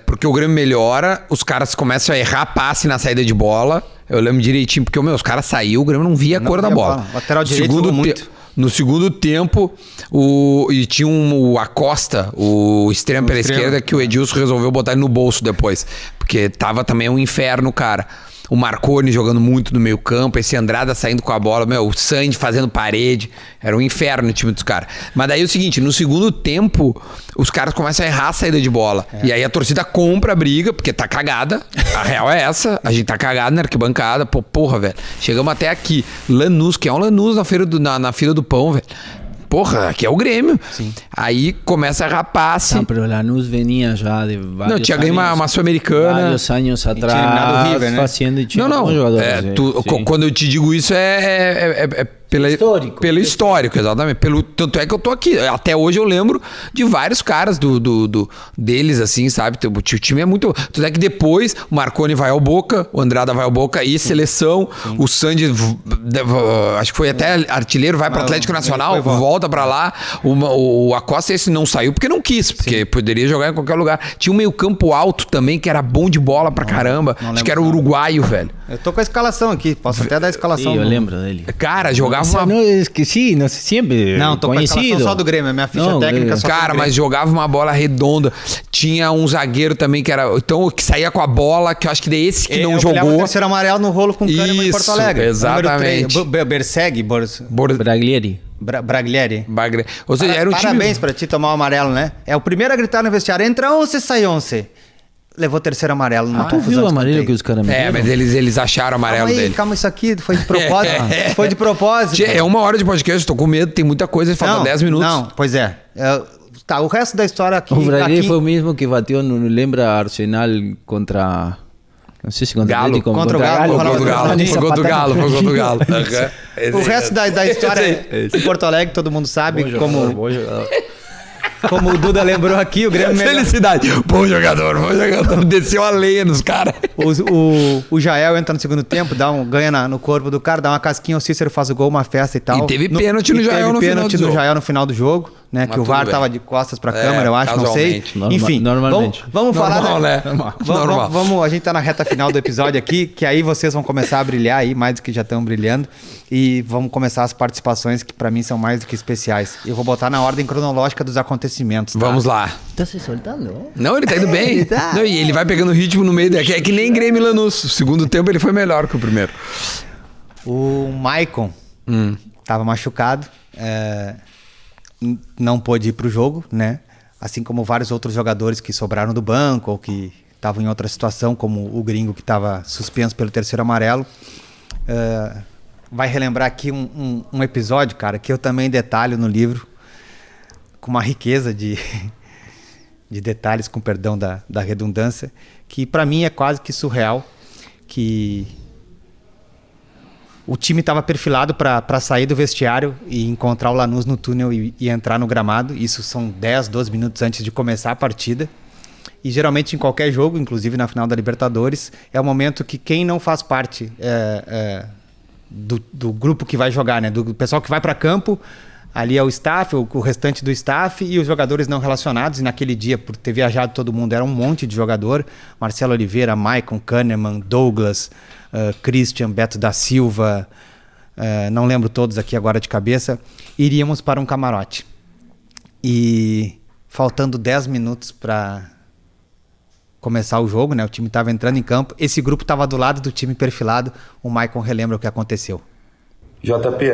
[SPEAKER 2] porque o Grêmio melhora, os caras começam a errar passe na saída de bola. Eu lembro direitinho, porque os caras saíram, o Grêmio não via a cor da
[SPEAKER 1] via
[SPEAKER 2] bola.
[SPEAKER 1] bola. Lateral direito jogou muito.
[SPEAKER 2] No segundo tempo, e tinha o Acosta, o extremo pela esquerda, que o Edilson resolveu botar ele no bolso depois. Porque tava também um inferno, cara. O Marconi jogando muito no meio campo, esse Andrada saindo com a bola, o Sandy fazendo parede. Era um inferno o time dos caras. Mas daí é o seguinte, no segundo tempo, os caras começam a errar a saída de bola. E aí a torcida compra a briga, porque tá cagada. A real é essa. A gente tá cagado na arquibancada. Porra, velho. Chegamos até aqui. Lanús, que é um Lanús na fila do pão, velho. Porra, aqui é o Grêmio.
[SPEAKER 1] Sim.
[SPEAKER 2] Aí começa a rapaz.
[SPEAKER 3] Não, pero Lanús venia já de vários
[SPEAKER 2] Não, tinha ganho uma Sul-Americana.
[SPEAKER 3] Vários anos
[SPEAKER 1] eliminado o
[SPEAKER 3] atrás,
[SPEAKER 1] River, né?
[SPEAKER 3] fazendo e tinha
[SPEAKER 2] Não.
[SPEAKER 3] bons jogadores.
[SPEAKER 2] Quando eu te digo isso é pelo histórico, exatamente. Tanto é que eu tô aqui. Até hoje eu lembro de vários caras deles, assim, sabe? O time é muito. Tanto é que depois o Marconi vai ao Boca, o Andrada vai ao Boca e seleção. Sim. O Sandy, acho que foi até artilheiro, vai pro Atlético Nacional, volta pra lá. O Acosta esse não saiu porque não quis, porque poderia jogar em qualquer lugar. Tinha um meio-campo alto também, que era bom de bola pra caramba. Acho que era o uruguaio, velho.
[SPEAKER 1] Eu tô com a escalação aqui, posso até dar a escalação.
[SPEAKER 3] Sim, eu lembro dele.
[SPEAKER 2] Cara, jogava uma...
[SPEAKER 3] Não, esqueci, não, sempre
[SPEAKER 1] não, tô
[SPEAKER 3] conhecido.
[SPEAKER 1] Com a escalação só do Grêmio, a minha ficha técnica só
[SPEAKER 2] cara, mas jogava uma bola redonda. Tinha um zagueiro também que era... Então, que saía com a bola, que eu acho que desse que não jogou.
[SPEAKER 1] O terceiro amarelo no rolo com o Kahneman em Porto Alegre.
[SPEAKER 2] Exatamente.
[SPEAKER 1] Berseg,
[SPEAKER 3] Braglieri.
[SPEAKER 1] Braglieri.
[SPEAKER 2] Ou seja, era um
[SPEAKER 1] Parabéns pra ti tomar o amarelo, né? É o primeiro a gritar no vestiário, entra 11, sai 11. Levou o terceiro amarelo.
[SPEAKER 3] Tu viu o amarelo que os caras me deram?
[SPEAKER 2] mas eles acharam o amarelo dele.
[SPEAKER 1] Calma, isso aqui foi de propósito. Foi de propósito.
[SPEAKER 2] É 1 hora de podcast, tô com medo, tem muita coisa, faltam 10 minutos.
[SPEAKER 1] Não, pois é. Tá, o resto da história aqui...
[SPEAKER 3] O Braglieri foi o mesmo que bateu, não lembra, Arsenal contra... Não sei se contra
[SPEAKER 2] Galo.
[SPEAKER 3] Contra o
[SPEAKER 2] Galo. Foi contra o Galo.
[SPEAKER 1] O resto da história em Porto Alegre, todo mundo sabe como...
[SPEAKER 3] Bom jogador.
[SPEAKER 1] como o Duda lembrou aqui, o Grêmio...
[SPEAKER 2] Felicidade. Bom jogador. Desceu a lenha nos caras.
[SPEAKER 1] O Jael entra no segundo tempo, ganha no corpo do cara, dá uma casquinha, o Cícero faz o gol, uma festa e tal.
[SPEAKER 2] E teve pênalti no Jael no final do jogo.
[SPEAKER 1] Jael no final do jogo, né? Que o VAR tava de costas pra câmera, eu acho, não sei. Enfim,
[SPEAKER 3] normalmente.
[SPEAKER 1] Vamos falar...
[SPEAKER 2] Normal, né?
[SPEAKER 1] Normal. A gente tá na reta final do episódio aqui, que aí vocês vão começar a brilhar aí, mais do que já estão brilhando. E vamos começar as participações, que pra mim são mais do que especiais. Eu vou botar na ordem cronológica dos acontecimentos. Tá?
[SPEAKER 2] Vamos lá.
[SPEAKER 3] Tá se soltando?
[SPEAKER 2] Não, ele tá indo bem. Não, e ele vai pegando ritmo no meio. É que nem Grêmio e Lanús. O segundo tempo ele foi melhor que o primeiro.
[SPEAKER 1] O Maicon tava machucado. Não pôde ir pro jogo, né? Assim como vários outros jogadores que sobraram do banco ou que estavam em outra situação, como o Gringo, que estava suspenso pelo terceiro amarelo. Vai relembrar aqui um episódio, cara, que eu também detalho no livro, com uma riqueza de detalhes, com perdão da redundância, que para mim é quase que surreal, que o time estava perfilado para sair do vestiário e encontrar o Lanús no túnel e entrar no gramado. Isso são 10, 12 minutos antes de começar a partida. E geralmente em qualquer jogo, inclusive na final da Libertadores, é o momento que quem não faz parte do grupo que vai jogar, né? Do pessoal que vai para campo, ali é o staff, o restante do staff e os jogadores não relacionados. E naquele dia, por ter viajado todo mundo, era um monte de jogador. Marcelo Oliveira, Maicon, Kahneman, Douglas, Christian, Beto da Silva, não lembro todos aqui agora de cabeça. Iríamos para um camarote. E faltando 10 minutos para começar o jogo, né? O time estava entrando em campo. Esse grupo estava do lado do time perfilado. O Maicon relembra o que aconteceu.
[SPEAKER 4] JP,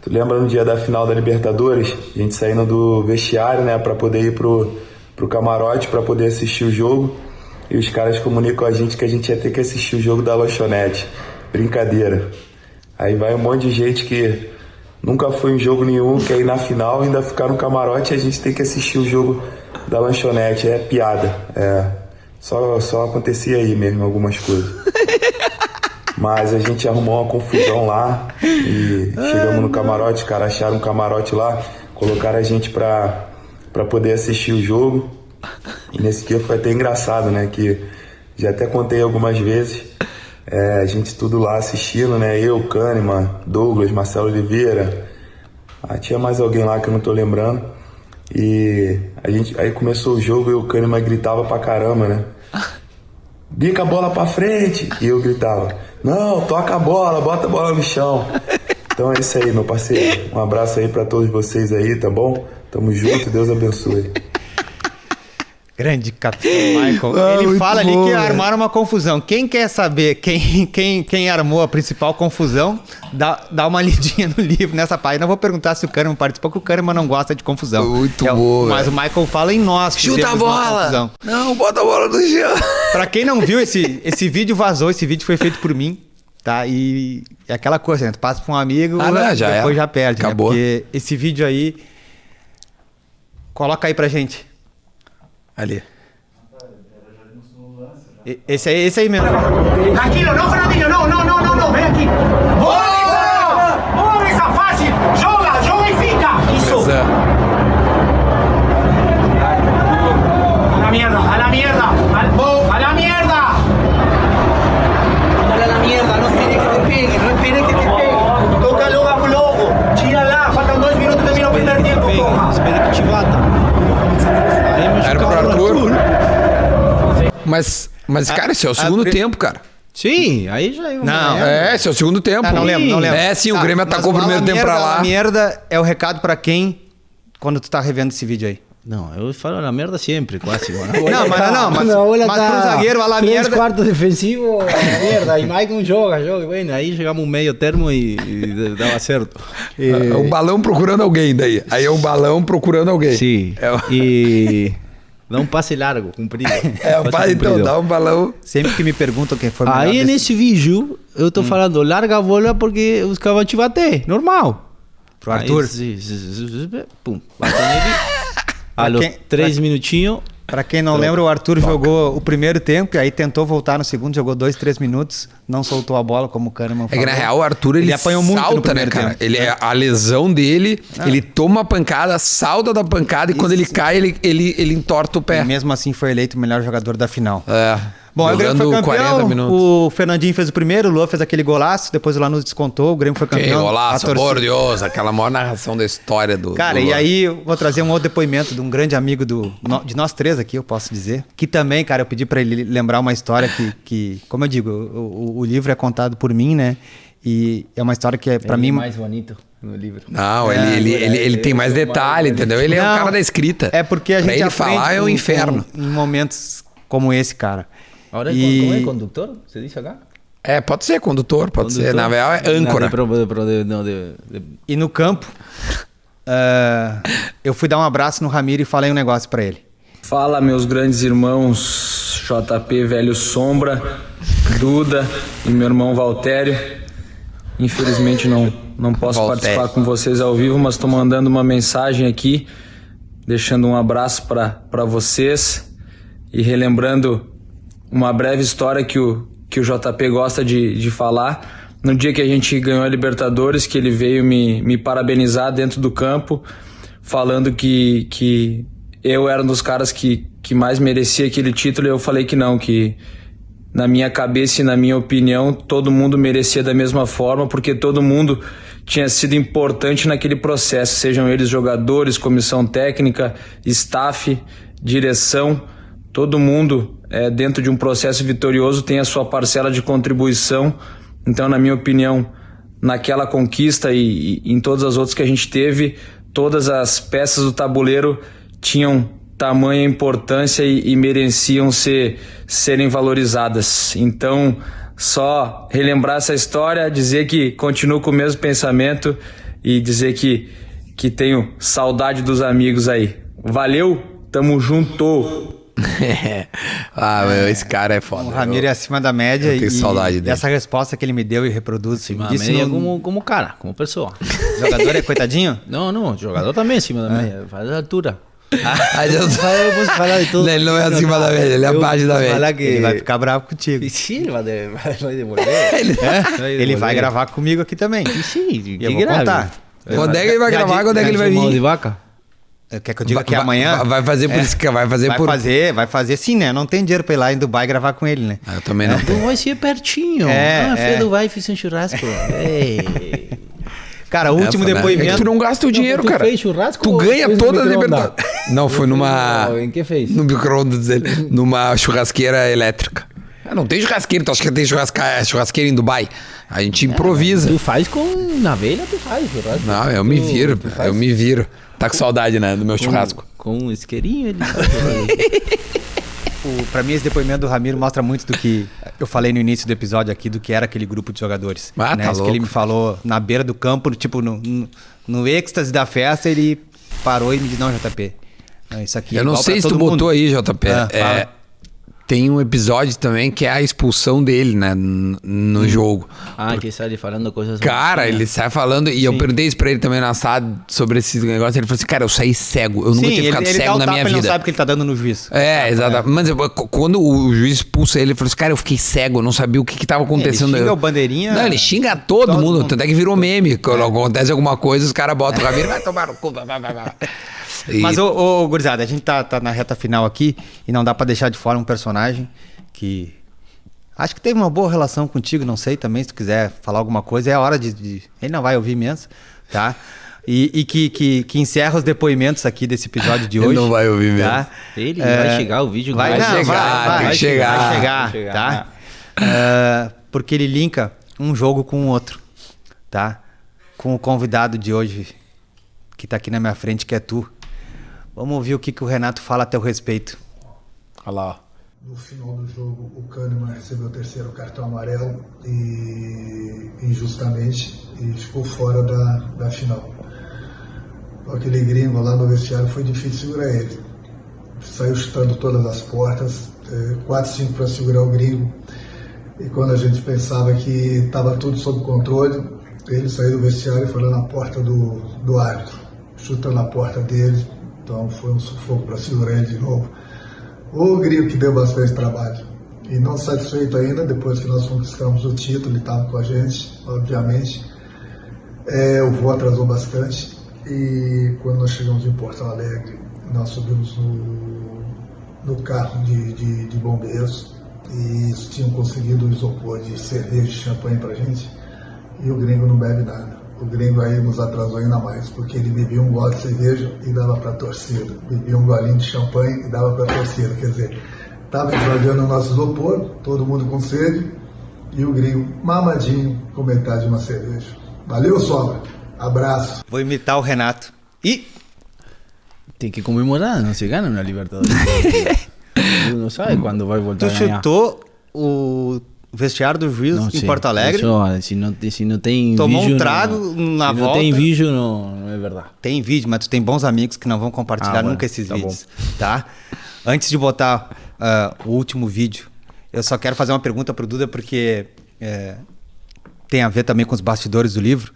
[SPEAKER 4] tu lembra no dia da final da Libertadores? A gente saindo do vestiário, né? Para poder ir pro camarote, para poder assistir o jogo. E os caras comunicam a gente que a gente ia ter que assistir o jogo da lanchonete. Brincadeira. Aí vai um monte de gente que nunca foi em jogo nenhum, que aí na final ainda ficar no camarote e a gente tem que assistir o jogo da lanchonete. É piada. Só acontecia aí mesmo algumas coisas. Mas a gente arrumou uma confusão lá e chegamos no camarote, os caras acharam um camarote lá, colocaram a gente pra poder assistir o jogo. E nesse dia foi até engraçado, né? Que já até contei algumas vezes. A gente tudo lá assistindo, né? Eu, Kahneman, Douglas, Marcelo Oliveira. Tinha mais alguém lá que eu não tô lembrando. E aí começou o jogo e o Kahneman gritava pra caramba, né? Bica a bola pra frente! E eu gritava, não, toca a bola, bota a bola no chão. Então é isso aí, meu parceiro. Um abraço aí pra todos vocês aí, tá bom? Tamo junto, Deus abençoe.
[SPEAKER 1] Grande capitão Michael. Ele fala ali que armaram uma confusão. Quem quer saber quem armou a principal confusão, dá uma lidinha no livro nessa página. Eu vou perguntar se o Kahneman participou, porque o Kahneman não gosta de confusão.
[SPEAKER 2] Muito bom.
[SPEAKER 1] Mas o Michael fala em nós.
[SPEAKER 2] Chuta a bola! Não, bota a bola no chão.
[SPEAKER 1] Pra quem não viu, esse vídeo vazou. Esse vídeo foi feito por mim, tá? E é aquela coisa, né? Tu passa pra um amigo, depois já perde.
[SPEAKER 2] Acabou.
[SPEAKER 1] Né? Porque esse vídeo aí... Coloca aí pra gente. Ali. Esse aí mesmo.
[SPEAKER 5] Tranquilo, no, Fernandinho, no, vem aqui. Boa, essa fácil. Joga e fica. Isso. A la mierda. A la mierda, no espere que te pegue. Toca logo. Tira lá, faltam 2 minutos, termina o primeiro tempo, porra.
[SPEAKER 3] Espera que te bata.
[SPEAKER 2] Era pro Arthur. Mas cara, esse é o segundo tempo, cara.
[SPEAKER 3] Sim, aí já é
[SPEAKER 1] Não,
[SPEAKER 2] esse é o segundo tempo.
[SPEAKER 1] Não lembro.
[SPEAKER 2] Sim, o Grêmio atacou o primeiro tempo pra lá.
[SPEAKER 1] A merda é o recado pra quem quando tu tá revendo esse vídeo aí.
[SPEAKER 3] Não, eu falo na merda sempre, quase.
[SPEAKER 1] Mas pro zagueiro, a la merda...
[SPEAKER 3] 3 quartos defensivo, a merda. E Maicon joga. Bueno, aí chegamos um meio termo e dava certo.
[SPEAKER 2] É um balão procurando alguém daí. Aí é um balão procurando alguém.
[SPEAKER 3] Sim. E... dá um passe largo, comprido.
[SPEAKER 2] Então dá um balão.
[SPEAKER 1] Sempre que me perguntam quem foi melhor
[SPEAKER 3] aí nesse vídeo, eu tô falando, larga a bola porque os caras vão te bater. Normal.
[SPEAKER 1] Pro Arthur.
[SPEAKER 3] Pum, bate nele. 3 minutinhos,
[SPEAKER 1] Pra quem não lembra, o Arthur jogou o primeiro tempo e aí tentou voltar no segundo, jogou 2, 3 minutos, não soltou a bola, como o Kahneman falou.
[SPEAKER 2] É que na real o Arthur ele
[SPEAKER 1] apanhou muito no
[SPEAKER 2] salta, né,
[SPEAKER 1] primeiro
[SPEAKER 2] cara?
[SPEAKER 1] tempo.
[SPEAKER 2] Ele, a lesão dele, ele toma a pancada, salta da pancada e quando ele cai, ele entorta o pé.
[SPEAKER 1] E mesmo assim foi eleito o melhor jogador da final.
[SPEAKER 2] É.
[SPEAKER 1] Bom, aí o Grêmio foi campeão,
[SPEAKER 2] 40 minutos.
[SPEAKER 1] o Fernandinho fez o primeiro, o Luan fez aquele golaço, depois o Lanús descontou, o Grêmio foi
[SPEAKER 2] Que
[SPEAKER 1] campeão.
[SPEAKER 2] golaço,
[SPEAKER 1] A torcida-
[SPEAKER 2] por Deus, aquela maior narração da história do
[SPEAKER 1] Cara,
[SPEAKER 2] do
[SPEAKER 1] e
[SPEAKER 2] Luan.
[SPEAKER 1] aí eu vou trazer um outro depoimento de um grande amigo de nós três aqui, eu posso dizer. Que também, cara, eu pedi pra ele lembrar uma história que como eu digo, o livro é contado por mim, né? E é uma história que é pra mim...
[SPEAKER 3] mais bonito no livro.
[SPEAKER 2] Não, ele tem mais detalhe, entendeu? Ele é o
[SPEAKER 1] Não,
[SPEAKER 2] cara da escrita.
[SPEAKER 1] É porque a gente
[SPEAKER 2] Pra ele
[SPEAKER 1] aprende
[SPEAKER 2] falar é um inferno.
[SPEAKER 1] em momentos como esse, cara.
[SPEAKER 3] Agora,
[SPEAKER 1] E-
[SPEAKER 3] como é condutor? Você disse acá?
[SPEAKER 2] É, pode ser condutor, pode ser. Na real é âncora.
[SPEAKER 1] E no campo, eu fui dar um abraço no Ramiro e falei um negócio pra ele.
[SPEAKER 6] Fala, meus grandes irmãos JP, Velho Sombra, Duda e meu irmão Valtério. Infelizmente não posso
[SPEAKER 2] Valtério.
[SPEAKER 6] participar com vocês ao vivo, mas estou mandando uma mensagem aqui, deixando um abraço para vocês e relembrando uma breve história que o JP gosta de falar. No dia que a gente ganhou a Libertadores, que ele veio me parabenizar dentro do campo, falando que eu era um dos caras que mais merecia aquele título, e eu falei que não, que na minha cabeça e na minha opinião, todo mundo merecia da mesma forma, porque todo mundo tinha sido importante naquele processo, sejam eles jogadores, comissão técnica, staff, direção, todo mundo dentro de um processo vitorioso tem a sua parcela de contribuição. Então, na minha opinião, naquela conquista e em todas as outras que a gente teve, todas as peças do tabuleiro tinham tamanha importância e mereciam serem valorizadas. Então, só relembrar essa história, dizer que continuo com o mesmo pensamento e dizer que tenho saudade dos amigos aí. Valeu, tamo junto!
[SPEAKER 2] Meu, esse cara é foda.
[SPEAKER 1] O Ramiro é acima da média
[SPEAKER 2] eu tenho saudade dele.
[SPEAKER 1] Essa resposta que ele me deu e reproduz.
[SPEAKER 3] Acima da
[SPEAKER 1] disse
[SPEAKER 3] média
[SPEAKER 1] no-
[SPEAKER 3] como cara, como pessoa.
[SPEAKER 1] Jogador é coitadinho?
[SPEAKER 3] Não, jogador também acima da média. Faz a altura.
[SPEAKER 2] Eu
[SPEAKER 3] Posso falar de tudo.
[SPEAKER 2] Ele não é acima da média, ele é abaixo da média.
[SPEAKER 1] Ele vai ficar bravo contigo.
[SPEAKER 3] Sim, ele vai devolver.
[SPEAKER 1] Ele vai gravar comigo aqui também.
[SPEAKER 3] Sim,
[SPEAKER 1] E eu vou contar.
[SPEAKER 2] Quando é que ele vai gravar? Quando é que ele vai
[SPEAKER 3] Mão de
[SPEAKER 2] vir?
[SPEAKER 3] vaca?
[SPEAKER 1] Quer que eu diga que amanhã?
[SPEAKER 2] Vai fazer por isso que vai fazer por...
[SPEAKER 1] Vai fazer sim, né? Não tem dinheiro pra ir lá em Dubai gravar com ele, né?
[SPEAKER 2] Eu também não
[SPEAKER 3] Tu
[SPEAKER 2] tenho.
[SPEAKER 3] vai ser pertinho. Fredo vai e fiz um churrasco. Ei.
[SPEAKER 1] Cara, o último
[SPEAKER 2] Essa, né?
[SPEAKER 1] depoimento...
[SPEAKER 2] É que tu não gasta o dinheiro,
[SPEAKER 3] tu
[SPEAKER 2] cara.
[SPEAKER 3] fez churrasco
[SPEAKER 2] Tu
[SPEAKER 3] ou
[SPEAKER 2] ganha
[SPEAKER 3] fez no
[SPEAKER 2] toda a
[SPEAKER 3] micro-ondas?
[SPEAKER 2] liberdade. Não, foi numa...
[SPEAKER 3] Em que fez?
[SPEAKER 2] No micro-ondas dele. Numa churrasqueira elétrica. Não tem churrasqueira. Tu acha que tem churrasqueira em Dubai? A gente improvisa.
[SPEAKER 3] Tu faz na velha, tu faz churrasco.
[SPEAKER 2] Não, eu me viro. Eu me viro. Tá com saudade, né? Do meu churrasco.
[SPEAKER 3] Com um isqueirinho ele faz churrasco.
[SPEAKER 1] Pra mim, esse depoimento do Ramiro mostra muito do que eu falei no início do episódio aqui, do que era aquele grupo de jogadores.
[SPEAKER 2] Ah,
[SPEAKER 1] né?
[SPEAKER 2] tá
[SPEAKER 1] Isso
[SPEAKER 2] louco.
[SPEAKER 1] que ele me falou na beira do campo, tipo, no êxtase da festa, ele parou e me disse, não, JP, isso aqui é
[SPEAKER 2] Eu não
[SPEAKER 1] igual
[SPEAKER 2] sei
[SPEAKER 1] pra
[SPEAKER 2] se tu
[SPEAKER 1] todo mundo.
[SPEAKER 2] botou aí, JP.
[SPEAKER 1] Fala.
[SPEAKER 2] Tem um episódio também que é a expulsão dele, né? No jogo.
[SPEAKER 3] Que sai falando coisas...
[SPEAKER 2] Cara, ele sai falando, e eu perguntei isso pra ele também na assado sobre esse negócio. Ele falou assim: cara, eu saí cego. Eu nunca tinha ficado
[SPEAKER 1] ele
[SPEAKER 2] cego
[SPEAKER 1] dá o
[SPEAKER 2] na
[SPEAKER 1] tapa,
[SPEAKER 2] minha
[SPEAKER 1] ele
[SPEAKER 2] vida.
[SPEAKER 1] não sabe o que ele tá dando no juiz.
[SPEAKER 2] Exato. Mas quando o juiz expulsa ele falou assim: cara, eu fiquei cego, eu não sabia o que tava acontecendo.
[SPEAKER 1] Ele xinga o bandeirinha.
[SPEAKER 2] Não, ele xinga todo mundo. Tanto é que virou meme. Quando acontece alguma coisa, os caras botam o Ramiro, vai tomar no cu.
[SPEAKER 1] Mas, ô, gurizada, a gente tá na reta final aqui e não dá pra deixar de fora um personagem que acho que teve uma boa relação contigo, não sei também, se tu quiser falar alguma coisa, é a hora de... Ele não vai ouvir mesmo, tá? E que encerra os depoimentos aqui desse episódio de hoje.
[SPEAKER 2] Ele não vai ouvir mesmo.
[SPEAKER 1] Tá?
[SPEAKER 3] Ele vai chegar o vídeo.
[SPEAKER 1] Vai chegar,
[SPEAKER 2] tem que chegar.
[SPEAKER 1] vai chegar, tá? Porque ele linka um jogo com o outro, tá? Com o convidado de hoje, que tá aqui na minha frente, que é tu. Vamos ouvir o que o Renato fala a teu respeito.
[SPEAKER 2] Olha lá, ó.
[SPEAKER 7] No final do jogo, o Kahneman recebeu o terceiro cartão amarelo e injustamente e ficou fora da final. Aquele gringo lá no vestiário foi difícil segurar ele. Saiu chutando todas as portas, 4, 5 para segurar o gringo. E quando a gente pensava que estava tudo sob controle, ele saiu do vestiário e foi lá na porta do árbitro, chutando a porta dele. Então foi um sufoco para segurar ele de novo. O gringo que deu bastante trabalho. E não satisfeito ainda, depois que nós conquistamos o título, ele estava com a gente, obviamente. O voo atrasou bastante. E quando nós chegamos em Porto Alegre, nós subimos no carro de bombeiros. E eles tinham conseguido um isopor de cerveja e champanhe pra gente. E o gringo não bebe nada. O gringo aí nos atrasou ainda mais, porque ele bebia um gole de cerveja e dava pra torcida. Bebia um golinho de champanhe e dava pra torcida. Quer dizer, estava esvaziando o nosso isopor, todo mundo com sede, e o gringo mamadinho com metade de uma cerveja. Valeu, Sombra. Abraço.
[SPEAKER 1] Vou imitar o Renato. E...
[SPEAKER 3] Tem que comemorar, não se gana na Libertadores. Tu não sabe quando vai voltar
[SPEAKER 1] Tu
[SPEAKER 3] a ganhar.
[SPEAKER 1] chutou o vestiário do Juiz
[SPEAKER 3] Não
[SPEAKER 1] em
[SPEAKER 3] sei.
[SPEAKER 1] Porto Alegre.
[SPEAKER 3] Se não tem
[SPEAKER 1] Tomou
[SPEAKER 3] vídeo,
[SPEAKER 1] um trago na
[SPEAKER 3] se
[SPEAKER 1] volta.
[SPEAKER 3] não tem vídeo, não é verdade.
[SPEAKER 1] Tem vídeo, mas tu tem bons amigos que não vão compartilhar
[SPEAKER 3] bueno,
[SPEAKER 1] nunca esses
[SPEAKER 3] tá
[SPEAKER 1] vídeos, tá? Antes de botar o último vídeo, eu só quero fazer uma pergunta pro Duda, porque tem a ver também com os bastidores do livro.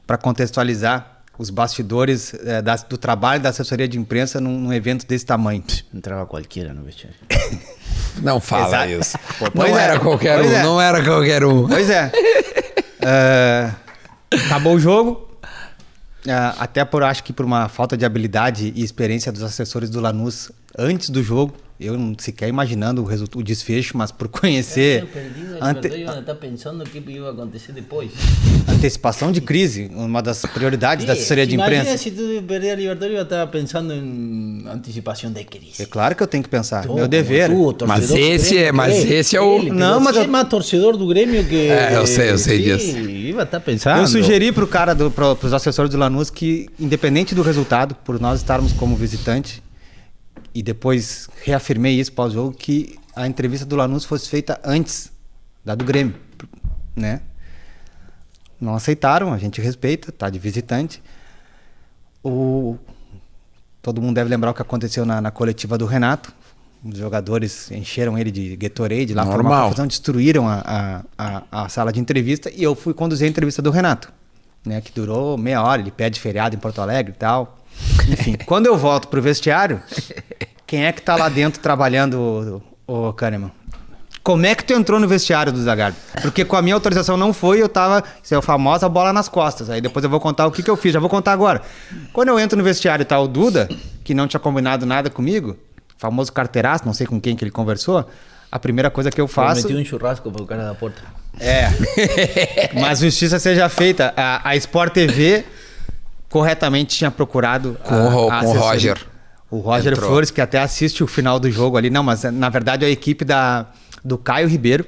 [SPEAKER 1] Para contextualizar os bastidores do trabalho da assessoria de imprensa num evento desse tamanho.
[SPEAKER 3] Entrava qualquer no vestiário.
[SPEAKER 2] Não fala
[SPEAKER 1] Exato.
[SPEAKER 2] isso.
[SPEAKER 1] Pois
[SPEAKER 2] Não
[SPEAKER 1] é,
[SPEAKER 2] era qualquer
[SPEAKER 1] pois
[SPEAKER 2] um,
[SPEAKER 1] é.
[SPEAKER 2] não era qualquer um.
[SPEAKER 1] Pois é. Acabou o jogo. Até acho que por uma falta de habilidade e experiência dos assessores do Lanús antes do jogo, eu não sequer imaginando o desfecho, mas por conhecer
[SPEAKER 3] Tá pensando o que ia acontecer depois.
[SPEAKER 1] antecipação de crise, uma das prioridades da assessoria de imprensa.
[SPEAKER 3] Imagina se tu perder a Libertadores, eu estava pensando em antecipação de crise.
[SPEAKER 1] É claro que eu tenho que pensar, meu dever.
[SPEAKER 2] Mas esse é o...
[SPEAKER 1] Não, mas
[SPEAKER 3] você é
[SPEAKER 1] eu-
[SPEAKER 3] mais torcedor do Grêmio que...
[SPEAKER 2] Eu sei disso.
[SPEAKER 3] Iba estar pensando.
[SPEAKER 1] Eu sugeri pros assessores do Lanús que, independente do resultado, por nós estarmos como visitante, e depois reafirmei isso pós-jogo, que a entrevista do Lanús fosse feita antes da do Grêmio, né? Não aceitaram, a gente respeita, tá de visitante. Todo mundo deve lembrar o que aconteceu na coletiva do Renato. Os jogadores encheram ele de Gatorade, lá foram uma confusão, destruíram a sala de entrevista, e eu fui conduzir a entrevista do Renato, né? Que durou meia hora, ele pede feriado em Porto Alegre e tal. Enfim, quando eu volto pro vestiário, quem é que tá lá dentro trabalhando, o Kahneman? Como é que tu entrou no vestiário do Zagallo? Porque com a minha autorização não foi, eu tava... Isso é a famosa bola nas costas. Aí depois eu vou contar o que eu fiz, já vou contar agora. Quando eu entro no vestiário e tá o Duda, que não tinha combinado nada comigo, famoso carteiraço, não sei com quem que ele conversou, a primeira coisa que eu faço...
[SPEAKER 3] Prometi um churrasco para o cara da porta.
[SPEAKER 1] Mas justiça seja feita. A Sport TV corretamente tinha procurado
[SPEAKER 2] Com o
[SPEAKER 1] assessoria.
[SPEAKER 2] Roger.
[SPEAKER 1] O Roger
[SPEAKER 2] Entrou.
[SPEAKER 1] Flores, que até assiste o final do jogo ali. Não, mas na verdade é a equipe do Caio Ribeiro,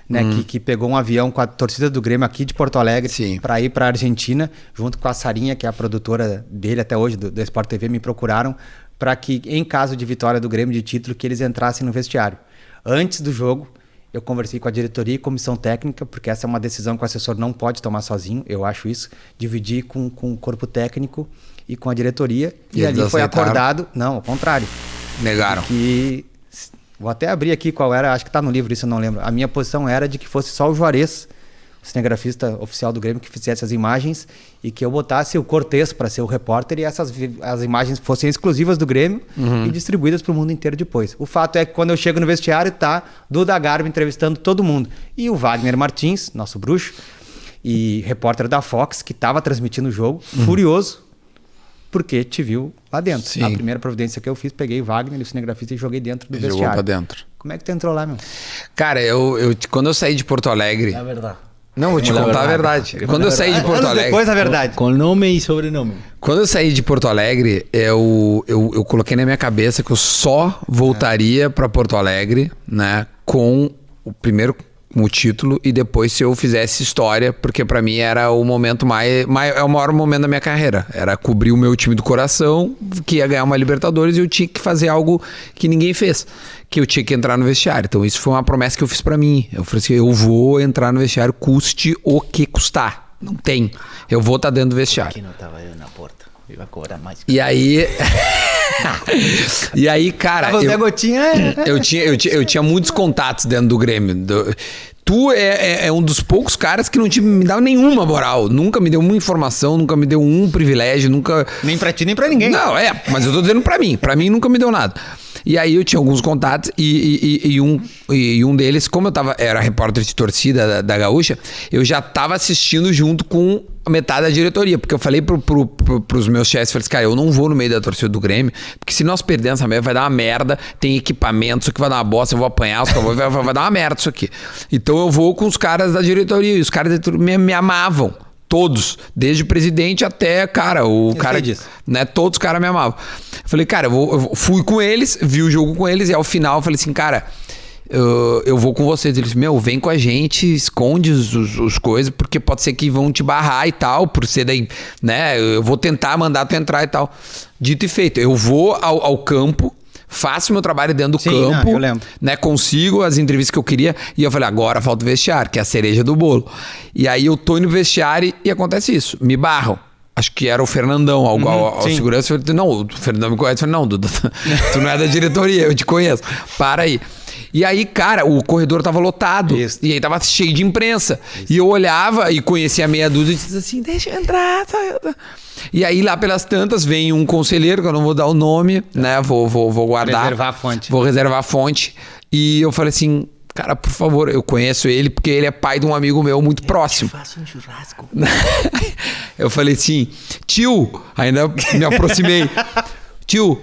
[SPEAKER 1] né, que pegou um avião com a torcida do Grêmio aqui de Porto Alegre para ir para a Argentina, junto com a Sarinha, que é a produtora dele até hoje, do Sport TV, me procuraram para que, em caso de vitória do Grêmio de título, que eles entrassem no vestiário. Antes do jogo, eu conversei com a diretoria e comissão técnica, porque essa é uma decisão que o assessor não pode tomar sozinho, eu acho isso, dividir com o corpo técnico e com a diretoria, e ali foi acordado... Não, ao contrário.
[SPEAKER 2] Negaram.
[SPEAKER 1] Vou até abrir aqui qual era, acho que tá no livro isso, eu não lembro. A minha posição era de que fosse só o Juarez, o cinegrafista oficial do Grêmio, que fizesse as imagens e que eu botasse o Cortez para ser o repórter e as imagens fossem exclusivas do Grêmio e distribuídas para o mundo inteiro depois. O fato é que quando eu chego no vestiário tá Duda Garbi entrevistando todo mundo. E o Wagner Martins, nosso bruxo, e repórter da Fox, que estava transmitindo o jogo, furioso, porque te viu lá dentro.
[SPEAKER 2] Sim.
[SPEAKER 1] A primeira providência que eu fiz, peguei o Wagner, o cinegrafista, e joguei dentro do vestiário.
[SPEAKER 2] Jogou pra dentro.
[SPEAKER 1] Como é que tu entrou lá, meu?
[SPEAKER 2] Cara, quando eu saí de Porto Alegre...
[SPEAKER 3] É verdade.
[SPEAKER 2] Não, vou te contar a verdade. Quando eu saí de Porto
[SPEAKER 1] Anos
[SPEAKER 2] Alegre...
[SPEAKER 1] depois, a verdade.
[SPEAKER 3] Com nome e sobrenome.
[SPEAKER 2] Quando eu saí de Porto Alegre, eu coloquei na minha cabeça que eu só voltaria pra Porto Alegre, né, com o título e depois se eu fizesse história, porque pra mim era o momento é o maior momento da minha carreira. Era cobrir o meu time do coração, que ia ganhar uma Libertadores, e eu tinha que fazer algo que ninguém fez, que eu tinha que entrar no vestiário. Então isso foi uma promessa que eu fiz pra mim. Eu falei assim, eu vou entrar no vestiário, custe o que custar. Não tem. Eu vou estar dentro do vestiário.
[SPEAKER 3] Aqui não estava eu na porta. Eu ia cobrar mais.
[SPEAKER 2] E aí... E aí, cara...
[SPEAKER 1] Tava o Zé Gotinha...
[SPEAKER 2] Eu tinha muitos contatos dentro do Grêmio. Tu é um dos poucos caras que não me dava nenhuma moral. Nunca me deu uma informação, nunca me deu um privilégio, nunca...
[SPEAKER 1] Nem pra ti, nem pra ninguém.
[SPEAKER 2] Não, mas eu tô dizendo pra mim. Pra mim nunca me deu nada. E aí eu tinha alguns contatos e um deles, como era repórter de torcida da Gaúcha, eu já tava assistindo junto com metade da diretoria, porque eu falei pros meus chefes, falei assim, cara, eu não vou no meio da torcida do Grêmio, porque se nós perdermos essa merda, vai dar uma merda, tem equipamento, isso aqui vai dar uma bosta, eu vou apanhar, vai dar uma merda isso aqui. Então eu vou com os caras da diretoria, e os caras da diretoria me amavam. Todos, desde o presidente até, cara, né? Todos os caras me amavam. Eu falei, cara, eu fui com eles, vi o jogo com eles, e ao final eu falei assim, cara, eu vou com vocês. Eles, vem com a gente, esconde os coisas, porque pode ser que vão te barrar e tal, por ser daí, né? Eu vou tentar mandar tu entrar e tal. Dito e feito, eu vou ao campo, faço meu trabalho dentro do campo,
[SPEAKER 1] eu lembro.
[SPEAKER 2] Né, consigo as entrevistas que eu queria, e eu falei, agora falta o vestiário, que é a cereja do bolo. E aí eu tô indo no vestiário e acontece isso, me barram. Acho que era o Fernandão, ao segurança. Não, o Fernandão me conhece. Eu falei, não, Duda, tu não é da diretoria, eu te conheço. Para aí. E aí, cara, o corredor tava lotado. Isso. E aí tava cheio de imprensa. Isso. E eu olhava e conhecia meia dúzia e dizia assim, deixa eu entrar. E aí, lá pelas tantas, vem um conselheiro, que eu não vou dar o nome, né? Vou guardar.
[SPEAKER 1] Reservar a fonte.
[SPEAKER 2] Vou reservar a fonte. E eu falei assim, cara, por favor, eu conheço ele porque ele é pai de um amigo meu muito próximo.
[SPEAKER 1] Eu faço um churrasco.
[SPEAKER 2] Eu falei assim, tio, ainda me aproximei. Tio,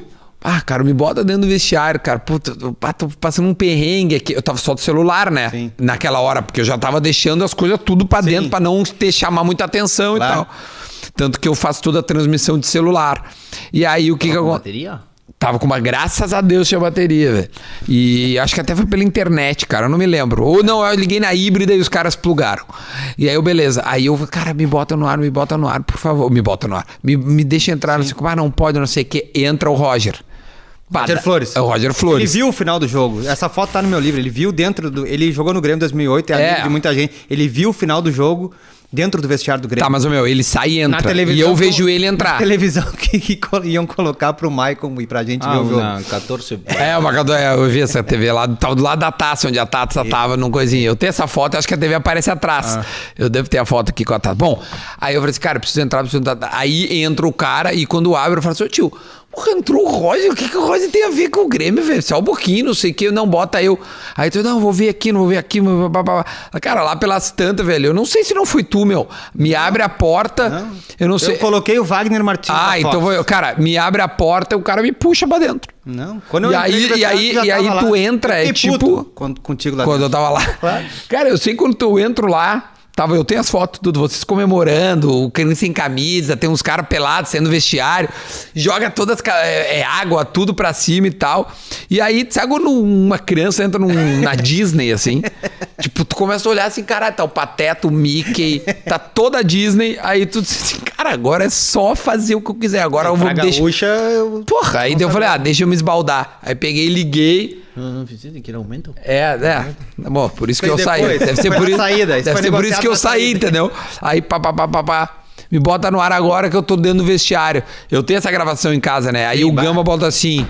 [SPEAKER 2] cara, me bota dentro do vestiário, cara. Puta, tô passando um perrengue aqui. Eu tava só do celular, né? Sim. Naquela hora, porque eu já tava deixando as coisas tudo pra dentro, pra não chamar muita atenção, claro. E tal. Tanto que eu faço toda a transmissão de celular. E aí, o que aconteceu?
[SPEAKER 3] Bateria?
[SPEAKER 2] Tava com graças a Deus tinha bateria, velho. E acho que até foi pela internet, cara, eu não me lembro. Ou não, eu liguei na híbrida e os caras plugaram. E aí beleza. Aí eu, cara, me bota no ar, por favor. Me bota no ar. Me deixa entrar, não sei como, não pode, não sei o que. Entra o Roger.
[SPEAKER 1] Roger Flores.
[SPEAKER 2] É o Roger Flores.
[SPEAKER 1] Ele viu o final do jogo. Essa foto tá no meu livro. Ele viu dentro do... Ele jogou no Grêmio em 2008, é amigo de muita gente. Ele viu o final do jogo dentro do vestiário do Grêmio.
[SPEAKER 2] Tá, mas ele sai e entra. E eu vejo ele entrar.
[SPEAKER 1] Na televisão que iam colocar pro Maicon e pra gente ver o jogo.
[SPEAKER 3] 14...
[SPEAKER 2] eu vi essa TV lá, tava do lado da taça, onde a taça tava num coisinho. Eu tenho essa foto, acho que a TV aparece atrás. Eu devo ter a foto aqui com a taça. Bom, aí eu falei assim, cara, preciso entrar. Aí entra o cara e quando abre, eu falo assim, tio, porra, entrou o Roger, o que o Roger tem a ver com o Grêmio, velho? Só um pouquinho, não sei o que, não, bota eu. Aí tu, não, vou ver aqui. Cara, lá pelas tantas, velho, eu não sei se não foi tu, meu. Me abre a porta, não. Eu não sei.
[SPEAKER 1] Eu coloquei o Wagner Martins.
[SPEAKER 2] Então cara, me abre a porta, o cara me puxa pra dentro.
[SPEAKER 1] Não, quando eu entrei,
[SPEAKER 2] e aí tu entra, é tipo...
[SPEAKER 1] Contigo lá
[SPEAKER 2] quando
[SPEAKER 1] dentro.
[SPEAKER 2] eu tava lá.
[SPEAKER 1] Claro.
[SPEAKER 2] Cara, eu sei quando eu entro lá... Eu tenho as fotos de vocês comemorando, o crime sem camisa, tem uns caras pelados saindo do vestiário, joga todas água, tudo pra cima e tal. E aí, sabe quando uma criança entra na Disney, assim? Tipo, tu começa a olhar assim, caralho, tá o Pateta, o Mickey, tá toda a Disney. Aí tu diz assim, cara, agora é só fazer o que eu quiser. Agora eu vou deixar... Porra, aí eu falei, deixa eu me esbaldar. Aí peguei e liguei.
[SPEAKER 3] Não fiz que era aumento?
[SPEAKER 2] Bom, por isso que eu saí. Deve ser por isso que eu saí, entendeu? Aí, me bota no ar agora que eu tô dentro do vestiário. Eu tenho essa gravação em casa, né? Aí o Gama bota assim...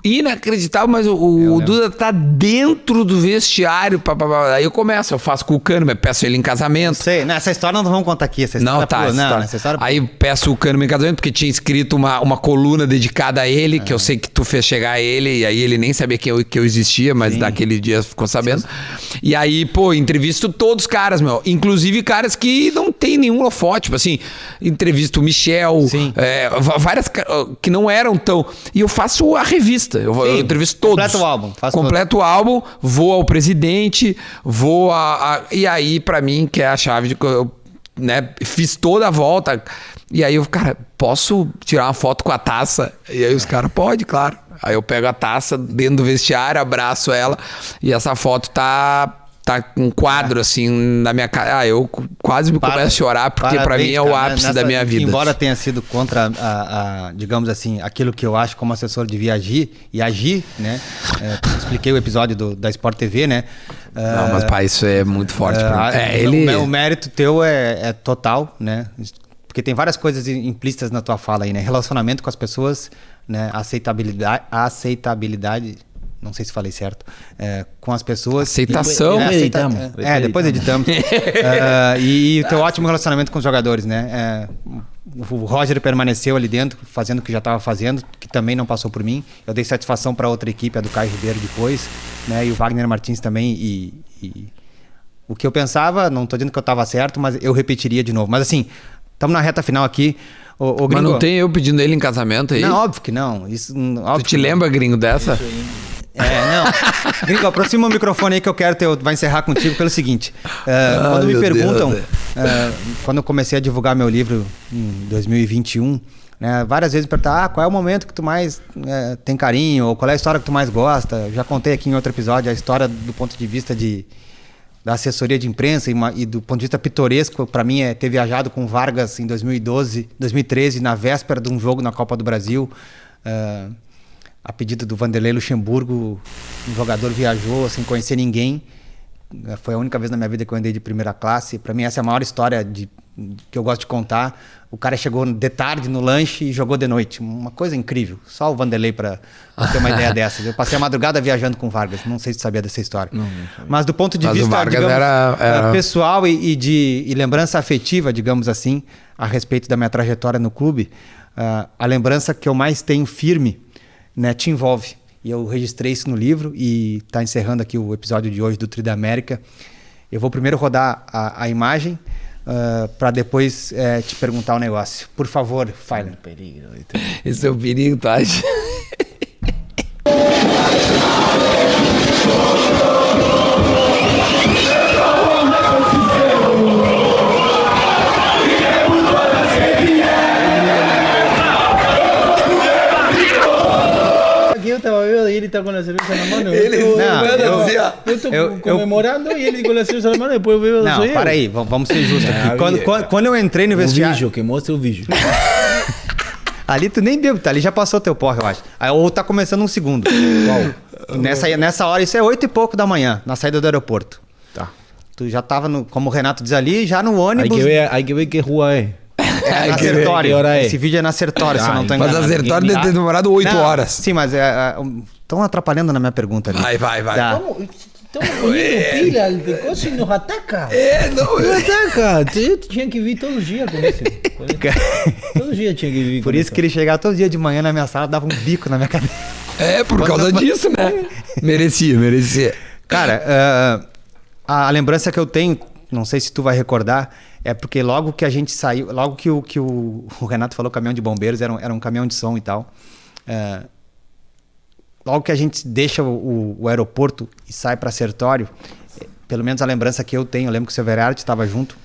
[SPEAKER 2] Inacreditável, mas o Duda tá dentro do vestiário. Aí eu faço com o Kahneman, peço ele em casamento.
[SPEAKER 1] Sei, essa história não vamos contar aqui. Essa história
[SPEAKER 2] Aí peço o Kahneman em casamento, porque tinha escrito uma coluna dedicada a ele, que eu sei que tu fez chegar a ele, e aí ele nem sabia que eu existia, mas naquele dia ficou sabendo. Sim. E aí, entrevisto todos os caras, meu. Inclusive caras que não tem nenhum holofote. Tipo assim, entrevisto o Michel, várias que não eram tão... E eu faço a revista. Eu entrevisto todos. Completo o álbum, vou ao presidente, e aí, pra mim, que é a chave de que eu, né, fiz toda a volta. E aí eu, cara, posso tirar uma foto com a taça? E aí os caras, pode, claro. Aí eu pego a taça dentro do vestiário, abraço ela, e essa foto tá um quadro assim na minha cara. Eu quase me começo a chorar, porque pra mim é o ápice da minha vida.
[SPEAKER 1] Embora tenha sido contra digamos assim, aquilo que eu acho como assessor devia agir, né? Expliquei o episódio da Sport TV, né?
[SPEAKER 2] Não, mas pai, isso é muito forte pra mim.
[SPEAKER 1] O mérito teu é total, né? Porque tem várias coisas implícitas na tua fala aí, né? Relacionamento com as pessoas, né? Aceitabilidade, não sei se falei certo, com as pessoas.
[SPEAKER 2] Aceitação.
[SPEAKER 1] Depois editamos. E o teu ótimo relacionamento com os jogadores, né? O Roger permaneceu ali dentro, fazendo o que já estava fazendo, que também não passou por mim. Eu dei satisfação para outra equipe, a do Caio Ribeiro depois, né? E o Wagner Martins também. E o que eu pensava, não estou dizendo que eu estava certo, mas eu repetiria de novo. Mas assim, estamos na reta final aqui. Gringo,
[SPEAKER 2] mas não tem eu pedindo ele em casamento aí?
[SPEAKER 1] Não, óbvio que não.
[SPEAKER 2] Tu te lembra, Gringo, dessa?
[SPEAKER 1] Não. Gringo, aproxima o microfone aí que eu quero vai encerrar contigo pelo seguinte. Quando me perguntam, quando eu comecei a divulgar meu livro em 2021, né, várias vezes me perguntaram, qual é o momento que tu mais tem carinho, ou qual é a história que tu mais gosta. Já contei aqui em outro episódio a história do ponto de vista da assessoria de imprensa e do ponto de vista pitoresco. Para mim é ter viajado com o Vargas em 2013, na véspera de um jogo na Copa do Brasil. A pedido do Vanderlei Luxemburgo, um jogador viajou sem conhecer ninguém. Foi a única vez na minha vida que eu andei de primeira classe. Para mim essa é a maior história que eu gosto de contar. O cara chegou de tarde no lanche e jogou de noite. Uma coisa incrível. Só o Vanderlei para ter uma ideia dessas. Eu passei a madrugada viajando com o Vargas. Não sei se sabia dessa história. Não. Mas do ponto de vista, digamos, era pessoal e lembrança afetiva, digamos assim, a respeito da minha trajetória no clube, a lembrança que eu mais tenho firme, né, te envolve. E eu registrei isso no livro e está encerrando aqui o episódio de hoje do Tri da América. Eu vou primeiro rodar a imagem para depois te perguntar o negócio. Por favor, Feiler.
[SPEAKER 2] Esse é o perigo, tu acha?
[SPEAKER 3] Eu tava vendo e ele tá com a cerveja na mão. Eu tô comemorando e ele com a cerveja na mão, depois eu vejo.
[SPEAKER 1] Não, para aí, vamos ser justos aqui. Quando eu entrei no vestiário.
[SPEAKER 3] O vídeo, que mostra o vídeo.
[SPEAKER 1] Ali tu nem bebe, ali já passou teu porre, eu acho. Ou tá começando um segundo. Qual? Nessa hora, isso é 8 e pouco da manhã, na saída do aeroporto.
[SPEAKER 3] Tá.
[SPEAKER 1] Tu já tava, como o Renato diz ali, já no ônibus.
[SPEAKER 3] Hay que ver que rua é.
[SPEAKER 1] É na Sertório. Esse vídeo é na Sertório, se eu não tô enganado.
[SPEAKER 2] Mas a Sertório deve ter demorado 8 horas.
[SPEAKER 1] Sim, mas estão atrapalhando na minha pergunta ali.
[SPEAKER 2] Vai.
[SPEAKER 3] Estamos poniendo pilha, de coisa e nos ataca.
[SPEAKER 2] Não.
[SPEAKER 3] Nos ataca. Eu tinha que vir todos os dias com isso. Todos os dias tinha que vir.
[SPEAKER 1] Por isso que ele chegava todo dia de manhã na minha sala, dava um bico na minha cabeça.
[SPEAKER 2] Por causa disso, né? Merecia.
[SPEAKER 1] Cara, a lembrança que eu tenho, não sei se tu vai recordar, é porque logo que a gente saiu, logo que o Renato falou caminhão de bombeiros, era um caminhão de som e tal. Logo que a gente deixa o aeroporto e sai para Sertório, pelo menos a lembrança que eu tenho, eu lembro que o Severardi estava junto,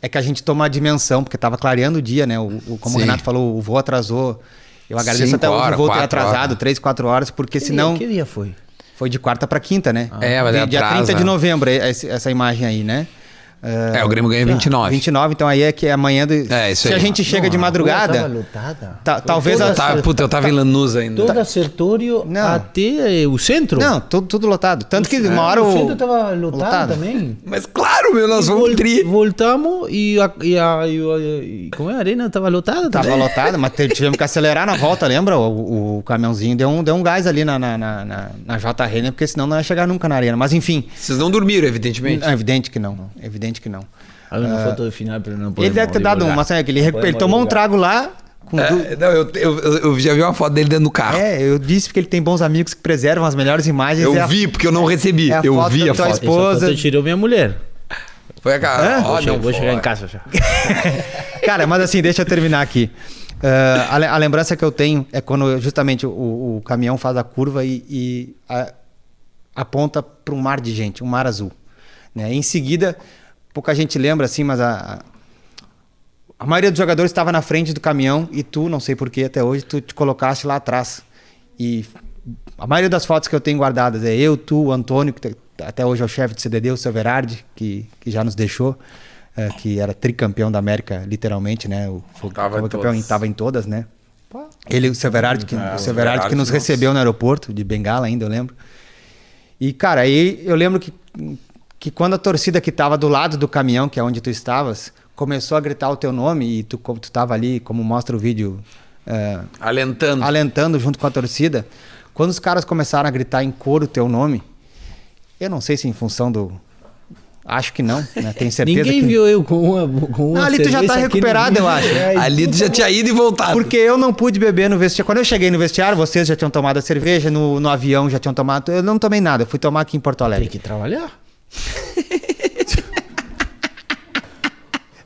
[SPEAKER 1] é que a gente toma a dimensão, porque estava clareando o dia, né? Como o Renato falou, o voo atrasou. Eu agradeço até hoje o voo ter atrasado 3, 4 horas, porque senão...
[SPEAKER 3] Que dia foi?
[SPEAKER 1] Foi de quarta para quinta, né?
[SPEAKER 2] Mas
[SPEAKER 1] dia 30 de novembro, essa imagem aí, né?
[SPEAKER 2] O Grêmio ganha 29.
[SPEAKER 1] 29, então aí é que é amanhã do...
[SPEAKER 2] Isso
[SPEAKER 1] se
[SPEAKER 2] aí.
[SPEAKER 1] A gente chega de madrugada...
[SPEAKER 3] Tava lotada.
[SPEAKER 1] Talvez...
[SPEAKER 2] eu tava em Lanús ainda.
[SPEAKER 3] Toda Sertório até o centro?
[SPEAKER 1] Não, tudo lotado. Tanto que uma hora
[SPEAKER 3] o centro tava lotado também.
[SPEAKER 2] Mas claro, nós vamos
[SPEAKER 3] voltamos e como é? A arena tava lotada também.
[SPEAKER 1] Tava lotada, mas tivemos que acelerar na volta, lembra? O caminhãozinho deu um gás ali na J Arena, porque senão não ia chegar nunca na arena. Mas enfim...
[SPEAKER 2] Vocês não dormiram, evidentemente.
[SPEAKER 1] É evidente que não. Evidente que não.
[SPEAKER 3] Uma foto final para não poder.
[SPEAKER 1] Ele deve ter dado uma, sabe? Ele tomou um trago lá.
[SPEAKER 2] Eu já vi uma foto dele dentro do carro.
[SPEAKER 1] Eu disse que ele tem bons amigos que preservam as melhores imagens.
[SPEAKER 2] Eu vi, porque eu não recebi. Eu vi a foto.
[SPEAKER 3] Esposa. Essa foto tirou minha mulher.
[SPEAKER 2] Foi a cara.
[SPEAKER 3] Vou chegar em casa já.
[SPEAKER 1] Cara, mas assim, deixa eu terminar aqui. A lembrança que eu tenho é quando justamente o caminhão faz a curva e aponta para um mar de gente, um mar azul. Né? Em seguida, pouca gente lembra, assim, mas a maioria dos jogadores estava na frente do caminhão e tu, não sei porquê, até hoje, tu te colocaste lá atrás. E a maioria das fotos que eu tenho guardadas é eu, tu, o Antônio, que até hoje é o chefe do CDD, o Severardi, que já nos deixou, que era tricampeão da América, literalmente, né? Estava em todas, né? Ele, o Severardi, que nos recebeu no aeroporto, de Bengala ainda, eu lembro. E, cara, aí eu lembro que quando a torcida que estava do lado do caminhão, que é onde tu estavas, começou a gritar o teu nome e tu estava ali, como mostra o vídeo, alentando junto com a torcida. Quando os caras começaram a gritar em coro o teu nome, eu não sei se em função do... Acho que não, né? Tenho certeza
[SPEAKER 3] Ninguém
[SPEAKER 1] que...
[SPEAKER 3] viu eu com uma
[SPEAKER 1] ali tu já tá recuperado, eu acho.
[SPEAKER 2] Ali tu já tinha ido e voltado.
[SPEAKER 1] Porque eu não pude beber no vestiário. Quando eu cheguei no vestiário, vocês já tinham tomado a cerveja, no avião já tinham tomado... Eu não tomei nada, eu fui tomar aqui em Porto Alegre.
[SPEAKER 3] Tem que trabalhar.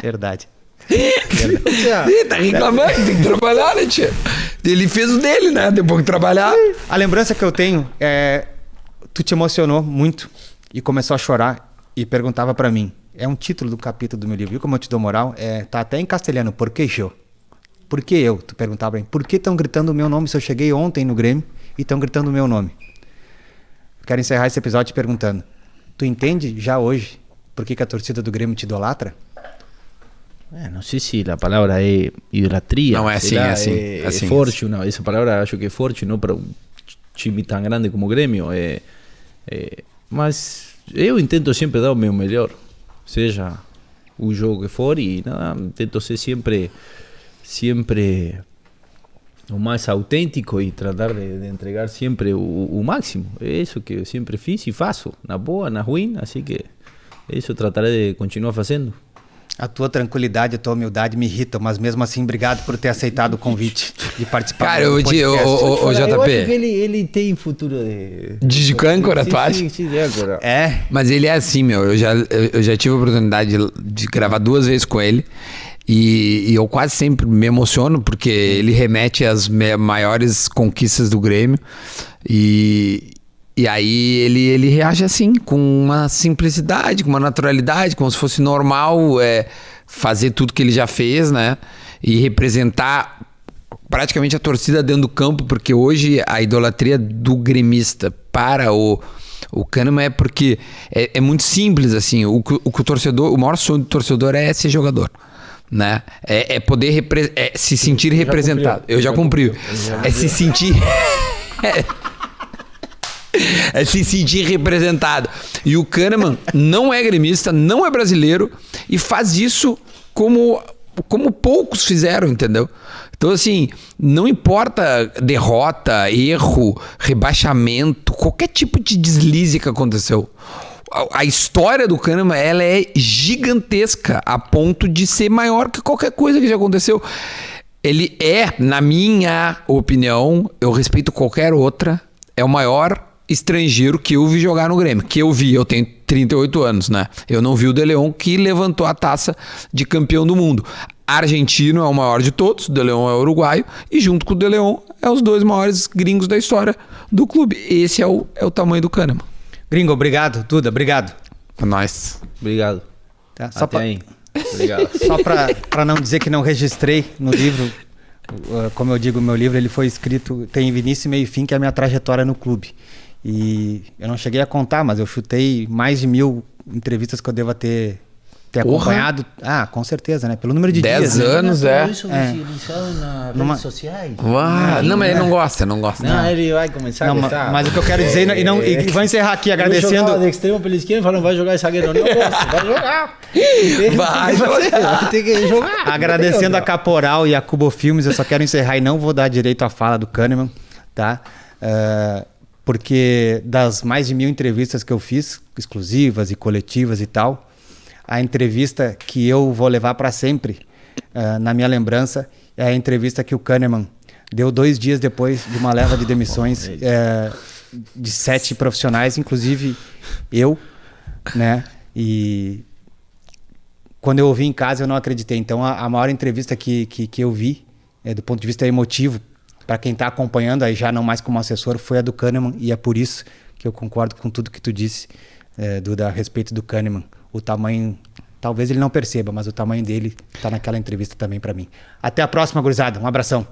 [SPEAKER 1] Verdade.
[SPEAKER 2] Tá reclamando, tem que trabalhar, né, tia? Ele fez o dele, né? Depois de trabalhar.
[SPEAKER 1] A lembrança que eu tenho é... Tu te emocionou muito e começou a chorar e perguntava pra mim. É um título do capítulo do meu livro. Viu como eu te dou moral? Tá até em castelhano. Por que eu? Por que eu? Tu perguntava pra mim. Por que estão gritando o meu nome se eu cheguei ontem no Grêmio e estão gritando o meu nome? Quero encerrar esse episódio te perguntando. Tu entende já hoje por que a torcida do Grêmio te idolatra?
[SPEAKER 3] No sé si la palabra es idolatría.
[SPEAKER 2] No, es así, es así.
[SPEAKER 3] Fortune, esa palabra acho que es fortune, ¿no? Para un time tan grande como Grêmio. Mas eu intento sempre dar o meu melhor, seja o jogo que for, e nada, tento ser sempre o mais autêntico e tratar de entregar sempre o máximo. É isso que eu sempre fiz e faço, na boa, na ruim, assim que isso eu tratarei de continuar fazendo.
[SPEAKER 1] A tua tranquilidade, a tua humildade me irritam, mas mesmo assim, obrigado por ter aceitado o convite de participar.
[SPEAKER 2] Cara,
[SPEAKER 1] do
[SPEAKER 2] JP.
[SPEAKER 3] Eu acho que ele tem futuro
[SPEAKER 2] de âncora, tu acha?
[SPEAKER 3] Sim, de âncora.
[SPEAKER 2] Mas ele é assim, meu. Eu já tive a oportunidade de gravar 2 vezes com ele. E eu quase sempre me emociono, porque ele remete às maiores conquistas do Grêmio. E aí ele reage assim, com uma simplicidade, com uma naturalidade, como se fosse normal fazer tudo que ele já fez, né? E representar praticamente a torcida dentro do campo, porque hoje a idolatria do gremista para o Kahneman é porque é muito simples, assim. O torcedor, o maior sonho do torcedor é ser jogador, né? É poder se sentir representado. Eu já cumpri. É se sentir... É se sentir representado. E o Kahneman não é gremista, não é brasileiro e faz isso como poucos fizeram, entendeu? Então, assim, não importa derrota, erro, rebaixamento, qualquer tipo de deslize que aconteceu. A história do Kahneman, ela é gigantesca a ponto de ser maior que qualquer coisa que já aconteceu. Ele na minha opinião, eu respeito qualquer outra, é o maior estrangeiro que eu vi jogar no Grêmio. Eu tenho 38 anos, né? Eu não vi o De Leon, que levantou a taça de campeão do mundo. Argentino é o maior de todos, o De Leon é uruguaio, e junto com o De Leon é os 2 maiores gringos da história do clube. Esse é o tamanho do Kahneman.
[SPEAKER 1] Gringo, obrigado. Duda, obrigado.
[SPEAKER 2] É nóis.
[SPEAKER 3] Obrigado.
[SPEAKER 1] Tá,
[SPEAKER 3] só aí. Obrigado.
[SPEAKER 1] Só para não dizer que não registrei no livro, como eu digo, o meu livro ele foi escrito, tem início, meio e fim, que é a minha trajetória no clube. E eu não cheguei a contar, mas eu chutei mais de 1000 entrevistas que eu devo ter acompanhado. Com certeza, né? Pelo número de
[SPEAKER 2] 10
[SPEAKER 1] dias.
[SPEAKER 2] 10 anos,
[SPEAKER 3] Isso visibilizado nas redes sociais.
[SPEAKER 2] Não, mas ele não gosta.
[SPEAKER 3] Não, ele vai começar a gostar.
[SPEAKER 1] Mas o que eu quero dizer, e vou encerrar aqui agradecendo...
[SPEAKER 3] Ele de extremo pela esquerda e falou, vai jogar zagueiro. Não gosta, vai jogar.
[SPEAKER 2] Vai jogar.
[SPEAKER 3] Tem que jogar.
[SPEAKER 1] Agradecendo a Caporal e a Cubo Filmes, eu só quero encerrar e não vou dar direito à fala do Kahneman, tá? Porque das mais de 1000 entrevistas que eu fiz, exclusivas e coletivas e tal, a entrevista que eu vou levar para sempre na minha lembrança é a entrevista que o Kahneman deu 2 dias depois de uma leva de demissões de 7 profissionais, inclusive eu, né? E quando eu ouvi em casa eu não acreditei. Então a maior entrevista que eu vi, do ponto de vista emotivo, para quem está acompanhando, aí já não mais como assessor, foi a do Kahneman, e é por isso que eu concordo com tudo que tu disse, Duda, a respeito do Kahneman. O tamanho, talvez ele não perceba, mas o tamanho dele está naquela entrevista também para mim. Até a próxima, gurizada. Um abração.